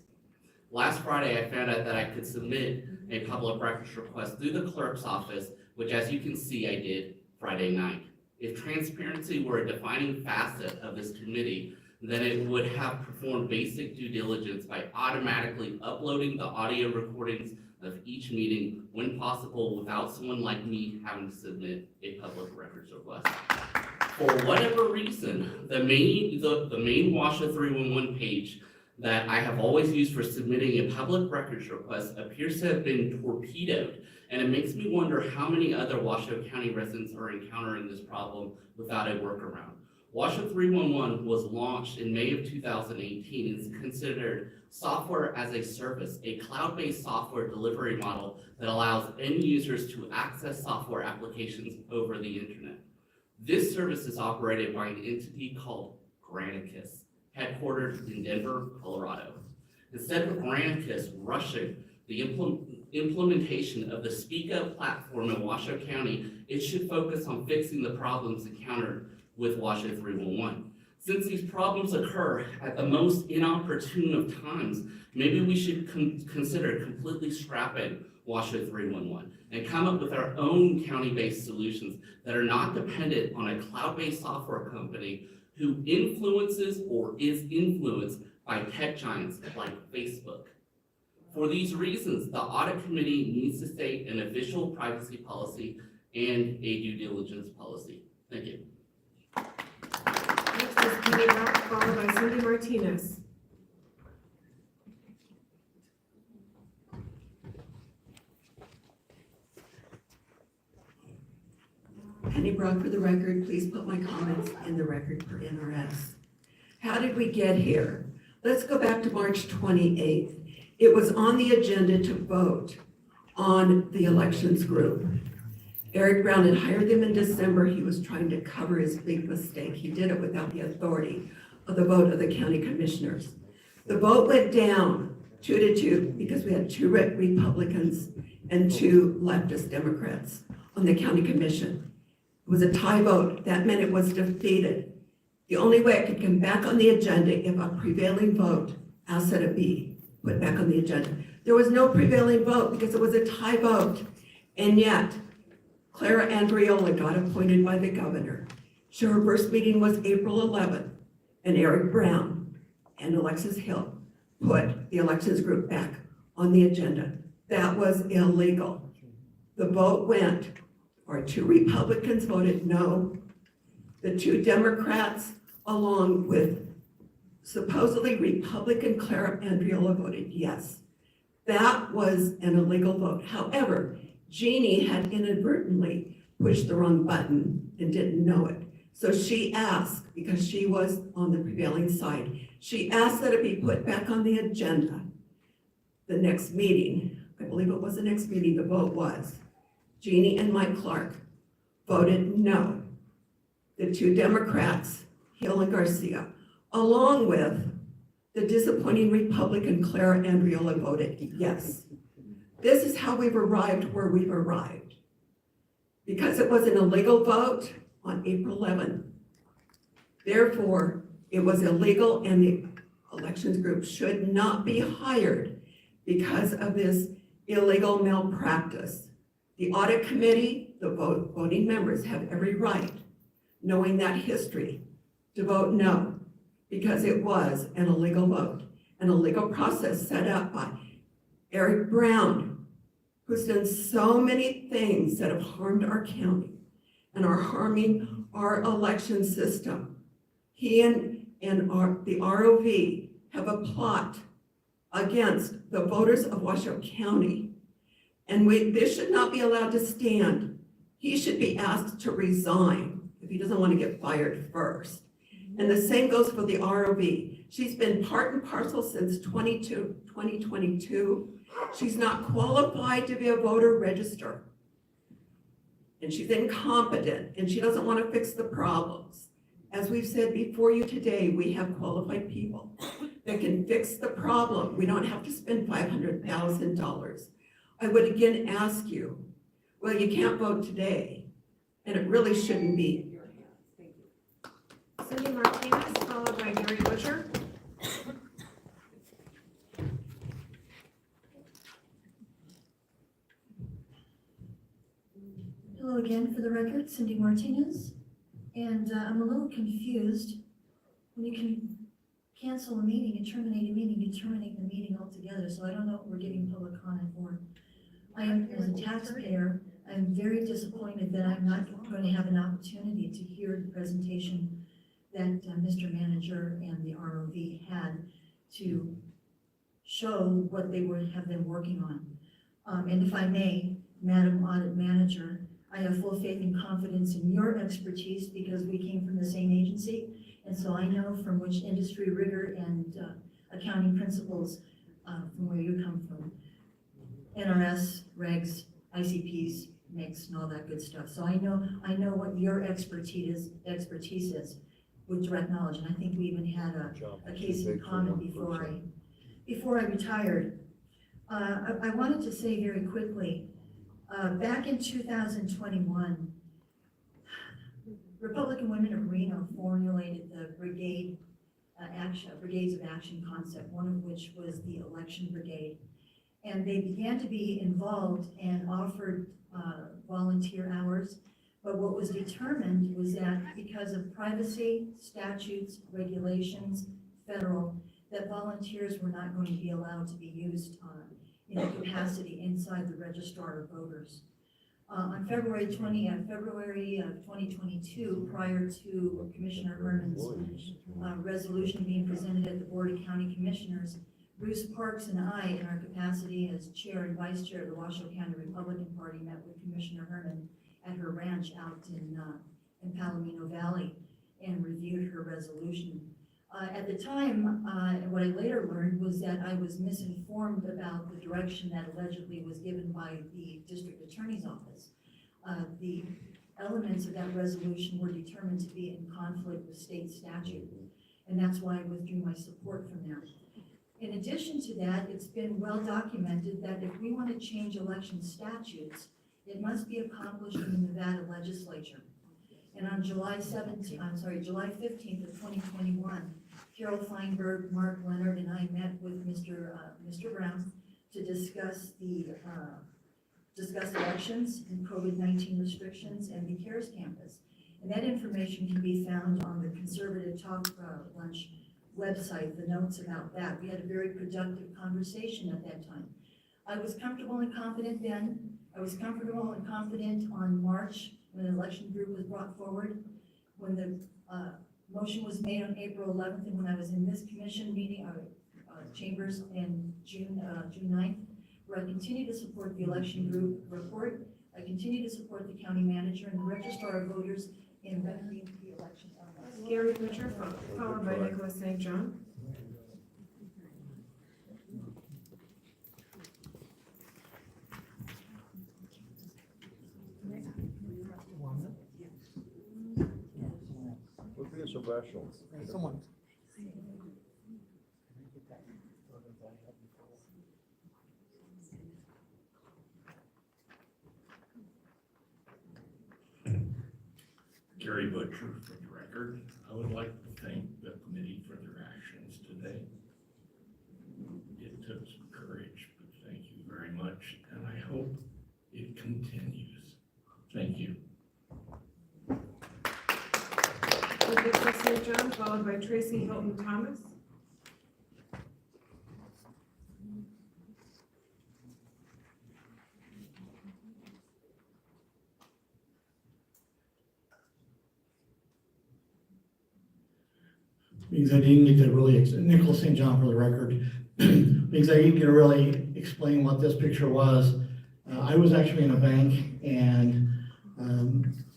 Last Friday, I found out that I could submit a public records request through the clerk's office, which as you can see, I did Friday night. If transparency were a defining facet of this committee, then it would have performed basic due diligence by automatically uploading the audio recordings of each meeting when possible without someone like me having to submit a public records request. For whatever reason, the main Washoe 311 page that I have always used for submitting a public records request appears to have been torpedoed, and it makes me wonder how many other Washoe County residents are encountering this problem without a workaround. Washoe 311 was launched in May of 2018 and is considered software as a service, a cloud-based software delivery model that allows end users to access software applications over the internet. This service is operated by an entity called Granicus, headquartered in Denver, Colorado. Instead of Granicus rushing the implementation of the Speak Up platform in Washoe County, it should focus on fixing the problems encountered with Washoe 311. Since these problems occur at the most inopportune of times, maybe we should consider completely scrapping Washoe 311 and come up with our own county-based solutions that are not dependent on a cloud-based software company who influences or is influenced by tech giants like Facebook, For these reasons, the audit committee needs to state an official privacy policy and a due diligence policy. Thank you. Next is Penny Rock, followed by Cindy Martinez. Penny Brock for the record, please put my comments in the record for NRS. How did we get here? Let's go back to March 28th. It was on the agenda to vote on the elections group. Eric Brown had hired them in December. He was trying to cover his big mistake. He did it without the authority of the vote of the county commissioners. The vote went down 2-2 because we had 2 Republicans and 2 leftist Democrats on the county commission. It was a tie vote. That meant it was defeated. The only way it could come back on the agenda if a prevailing vote asked that it be put back on the agenda. There was no prevailing vote because it was a tie vote. And yet, Clara Andriola got appointed by the governor. So her first meeting was April 11th, and Eric Brown and Alexis Hill put the elections group back on the agenda. That was illegal. The vote went, or 2 Republicans voted no. The 2 Democrats, along with supposedly Republican Clara Andriola, voted yes. That was an illegal vote. However, Jeannie had inadvertently pushed the wrong button and didn't know it. So she asked, because she was on the prevailing side, she asked that it be put back on the agenda. The next meeting, I believe it was the next meeting, the vote was, Jeannie and Mike Clark voted no. The 2 Democrats, Hill and Garcia, along with the disappointing Republican Clara Andriola, voted yes. This is how we've arrived where we've arrived. Because it was an illegal vote on April 11th. Therefore, it was illegal and the elections group should not be hired because of this illegal malpractice. The audit committee, the voting members have every right, knowing that history, to vote no, because it was an illegal vote, an illegal process set up by Eric Brown, who's done so many things that have harmed our county and are harming our election system. He and the ROV have a plot against the voters of Washoe County. And this should not be allowed to stand. He should be asked to resign if he doesn't want to get fired first. And the same goes for the ROV. She's been part and parcel since 2022. She's not qualified to be a voter register. And she's incompetent and she doesn't want to fix the problems. As we've said before you today, we have qualified people that can fix the problem. We don't have to spend $500,000. I would again ask you, well, you can't vote today, and it really shouldn't be. Cindy Martinez, followed by Gary Butcher. Hello again, for the record, Cindy Martinez. And I'm a little confused. When you can cancel a meeting and terminate a meeting, you terminate the meeting altogether. So I don't know what we're giving public comment for. I am, as a taxpayer, I'm very disappointed that I'm not going to have an opportunity to hear the presentation that Mr. Manager and the ROV had to show what they have been working on. And if I may, Madam Audit Manager, I have full faith and confidence in your expertise because we came from the same agency. And so I know from which industry rigor and accounting principles from where you come from. NRS, regs, ICPs, mix, and all that good stuff. So I know what your expertise is with direct knowledge. And I think we even had a case in common before I retired. I wanted to say very quickly, back in 2021, Republican Women of Reno formulated the brigades of action concept, one of which was the election brigade. And they began to be involved and offered volunteer hours. But what was determined was that because of privacy, statutes, regulations, federal, that volunteers were not going to be allowed to be used in a capacity inside the registrar of voters. On February of 2022, prior to Commissioner Herman's resolution being presented at the Board of County Commissioners, Bruce Parks and I, in our capacity as chair and vice chair of the Washoe County Republican Party, met with Commissioner Herman at her ranch out in Palomino Valley and reviewed her resolution. At the time, what I later learned was that I was misinformed about the direction that allegedly was given by the district attorney's office. The elements of that resolution were determined to be in conflict with state statute, and that's why I withdrew my support from that. In addition to that, it's been well documented that if we want to change election statutes, it must be accomplished in the Nevada legislature. And on July 15th of 2021, Carol Feinberg, Mark Leonard, and I met with Mr. Brown to discuss elections and COVID-19 restrictions and the CARES campus. And that information can be found on the Conservative Talk Lunch website, the notes about that. We had a very productive conversation at that time. I was comfortable and confident then. I was comfortable and confident on March when the election group was brought forward, when the motion was made on April 11th, and when I was in this commission meeting, chambers in June 9th, where I continue to support the election group report. I continue to support the county manager and the registrar of voters in rendering the election. Gary Butcher, followed by Nicholas St. John. Would be a Sebastian. Someone. Gary Butcher, for the record. I would like to thank the committee for their actions today. It took some courage, but thank you very much, and I hope it continues. Thank you. Nicholas St. John, followed by Tracy Hilton Thomas. Because I didn't get to really, Nicholas St. John for the record, because I didn't get to really explain what this picture was. I was actually in a bank and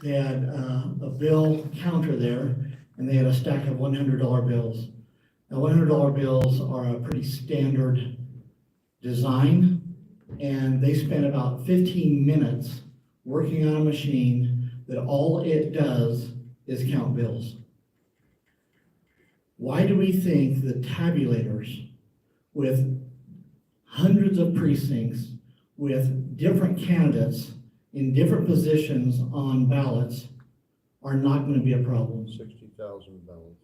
they had a bill counter there and they had a stack of $100 bills. Now $100 bills are a pretty standard design, and they spent about 15 minutes working on a machine that all it does is count bills. Why do we think that tabulators with hundreds of precincts, with different candidates in different positions on ballots are not going to be a problem? 60,000 ballots.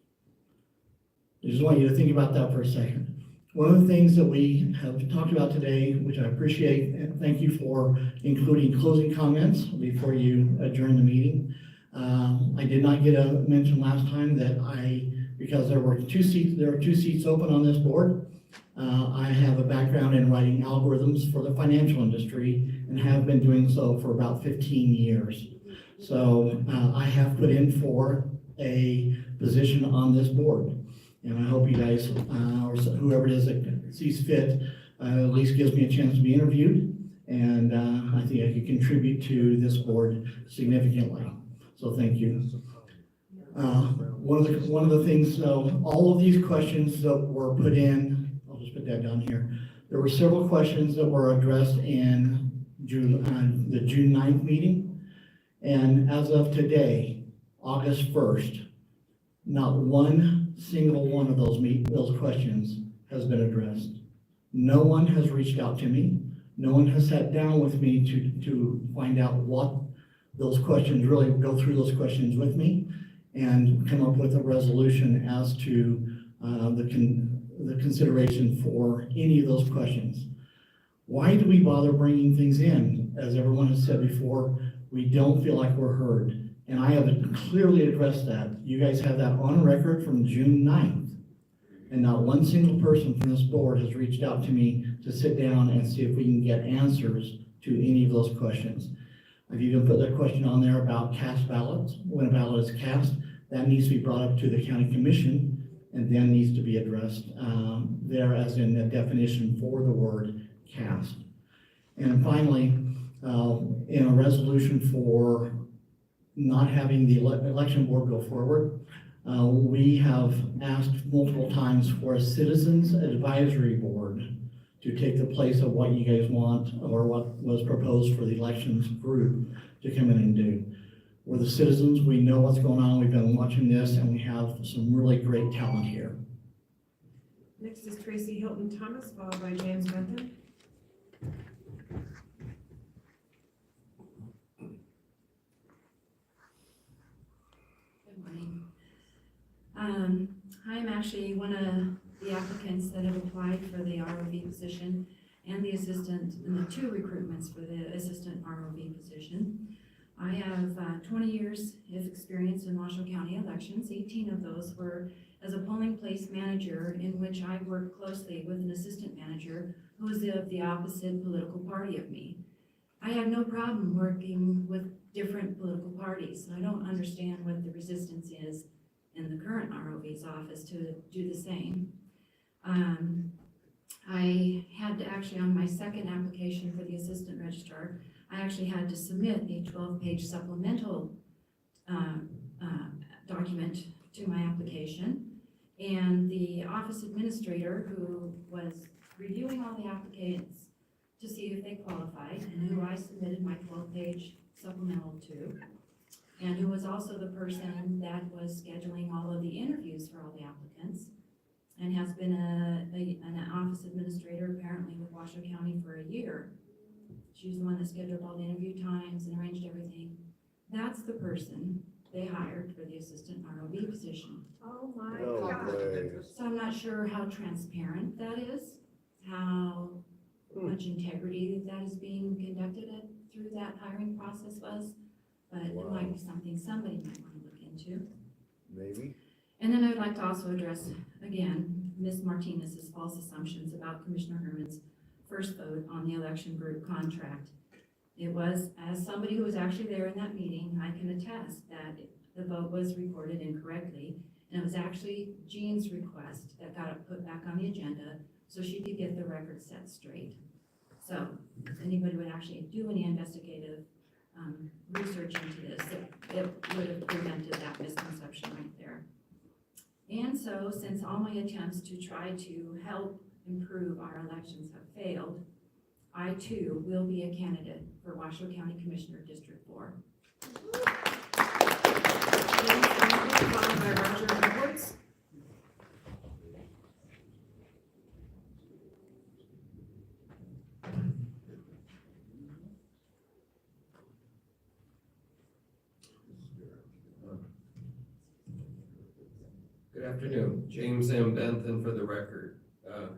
I just want you to think about that for a second. One of the things that we have talked about today, which I appreciate, and thank you for including closing comments before you adjourn the meeting. I did not get a mention last time that because there were two seats open on this board. I have a background in writing algorithms for the financial industry and have been doing so for about 15 years. So I have put in for a position on this board. And I hope you guys, or whoever it is that sees fit, at least gives me a chance to be interviewed. And I think I could contribute to this board significantly. So thank you. One of the things, so all of these questions that were put in, I'll just put that down here. There were several questions that were addressed in the June 9th meeting. And as of today, August 1st, not one single one of those questions has been addressed. No one has reached out to me. No one has sat down with me to find out what those questions, really go through those questions with me and come up with a resolution as to the consideration for any of those questions. Why do we bother bringing things in? As everyone has said before, we don't feel like we're heard. And I have clearly addressed that. You guys have that on record from June 9th. And not one single person from this board has reached out to me to sit down and see if we can get answers to any of those questions. I've even put that question on there about cast ballots. When a ballot is cast, that needs to be brought up to the county commission and then needs to be addressed there as in the definition for the word cast. And finally, in a resolution for not having the election board go forward, we have asked multiple times for a citizens advisory board to take the place of what you guys want or what was proposed for the elections group to come in and do. We're the citizens, we know what's going on, we've been watching this, and we have some really great talent here. Next is Tracy Hilton Thomas, followed by James Benton. Good morning. I'm actually one of the applicants that have applied for the ROV position and the assistant, and the two recruitments for the assistant ROV position. I have 20 years of experience in Washoe County elections. 18 of those were as a polling place manager, in which I worked closely with an assistant manager who was of the opposite political party of me. I have no problem working with different political parties. I don't understand what the resistance is in the current ROV's office to do the same. I had to actually, on my second application for the assistant registrar, I actually had to submit a 12-page supplemental document to my application. And the office administrator, who was reviewing all the applicants to see if they qualified, and who I submitted my 12-page supplemental to, and who was also the person that was scheduling all of the interviews for all the applicants, and has been an office administrator apparently with Washoe County for a year. She's the one that scheduled all the interview times and arranged everything. That's the person they hired for the assistant ROV position. Oh my God. So I'm not sure how transparent that is, how much integrity that is being conducted through that hiring process was, but it might be something somebody might want to look into. Maybe. And then I'd like to also address, again, Ms. Martinez's false assumptions about Commissioner Herman's first vote on the election group contract. It was, as somebody who was actually there in that meeting, I can attest that the vote was recorded incorrectly, and it was actually Jean's request that got it put back on the agenda so she could get the record set straight. So if anybody would actually do any investigative research into this, it would have prevented that misconception right there. And so, since all my attempts to try to help improve our elections have failed, I too will be a candidate for Washoe County Commissioner District 4. Followed by Roger Edwards. Good afternoon, James M. Benton for the record. I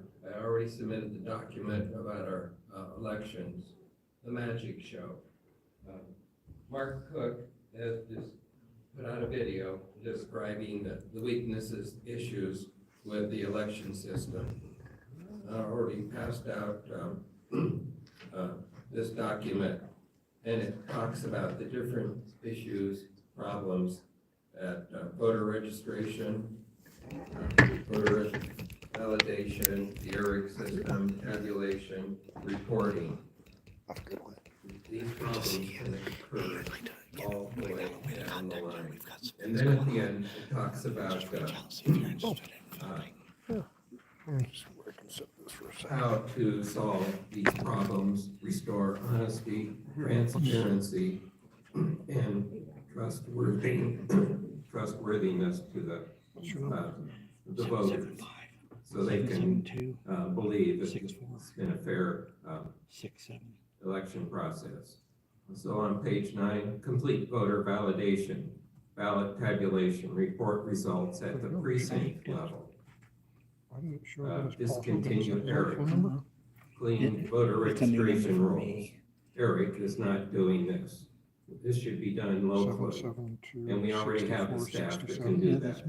already submitted the document about our elections, the magic show. Mark Cook has just put out a video describing the weaknesses, issues with the election system. I already passed out this document, and it talks about the different issues, problems at voter registration, voter validation, the ERIC system, tabulation, reporting. These problems can occur all the way down the line. And then at the end, it talks about how to solve these problems, restore honesty, transparency, and trustworthiness to the voters, so they can believe that it's been a fair election process. So on page 9, complete voter validation, ballot tabulation, report results at the precinct level. Discontinue ERIC, clean voter registration rolls. ERIC is not doing this. This should be done locally, and we already have the staff that can do that.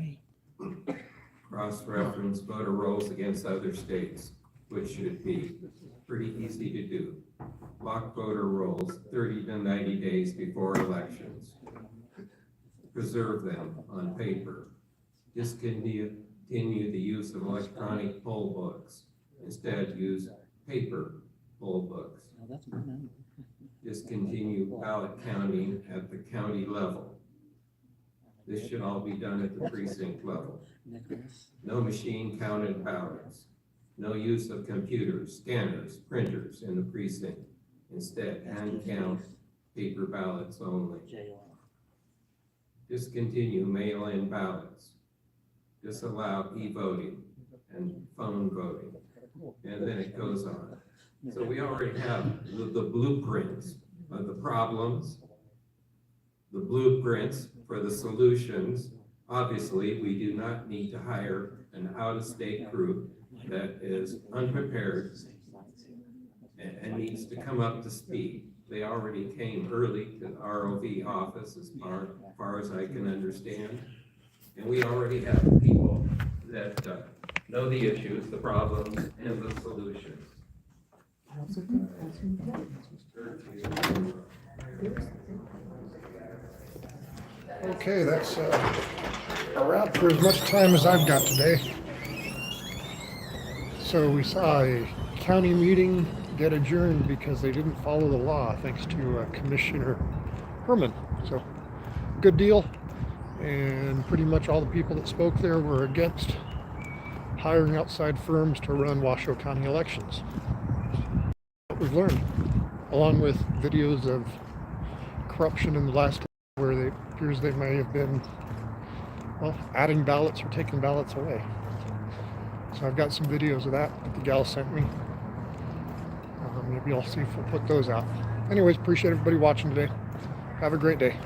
cross-reference voter rolls against other states, which should be pretty easy to do. Block voter rolls 30 to 90 days before elections. Preserve them on paper. Discontinue the use of electronic poll books. Instead, use paper poll books. Discontinue ballot counting at the county level. This should all be done at the precinct level. No machine counted ballots. No use of computers, scanners, printers in the precinct. Instead, hand count paper ballots only. Discontinue mail-in ballots. Disallow e-voting and phone voting. And then it goes on. So we already have the blueprints of the problems, the blueprints for the solutions. Obviously, we do not need to hire an out-of-state group that is unprepared and needs to come up to speed. They already came early to the ROV office as far as I can understand. And we already have people that know the issues, the problems, and the solutions. Okay, that's a wrap for as much time as I've got today. So we saw a county meeting get adjourned because they didn't follow the law, thanks to Commissioner Herman. So, good deal. And pretty much all the people that spoke there were against hiring outside firms to run Washoe County elections. What we've learned, along with videos of corruption in the last where it appears they may have been, well, adding ballots or taking ballots away. So I've got some videos of that the gal sent me. Maybe I'll see if we'll put those out. Anyways, appreciate everybody watching today. Have a great day.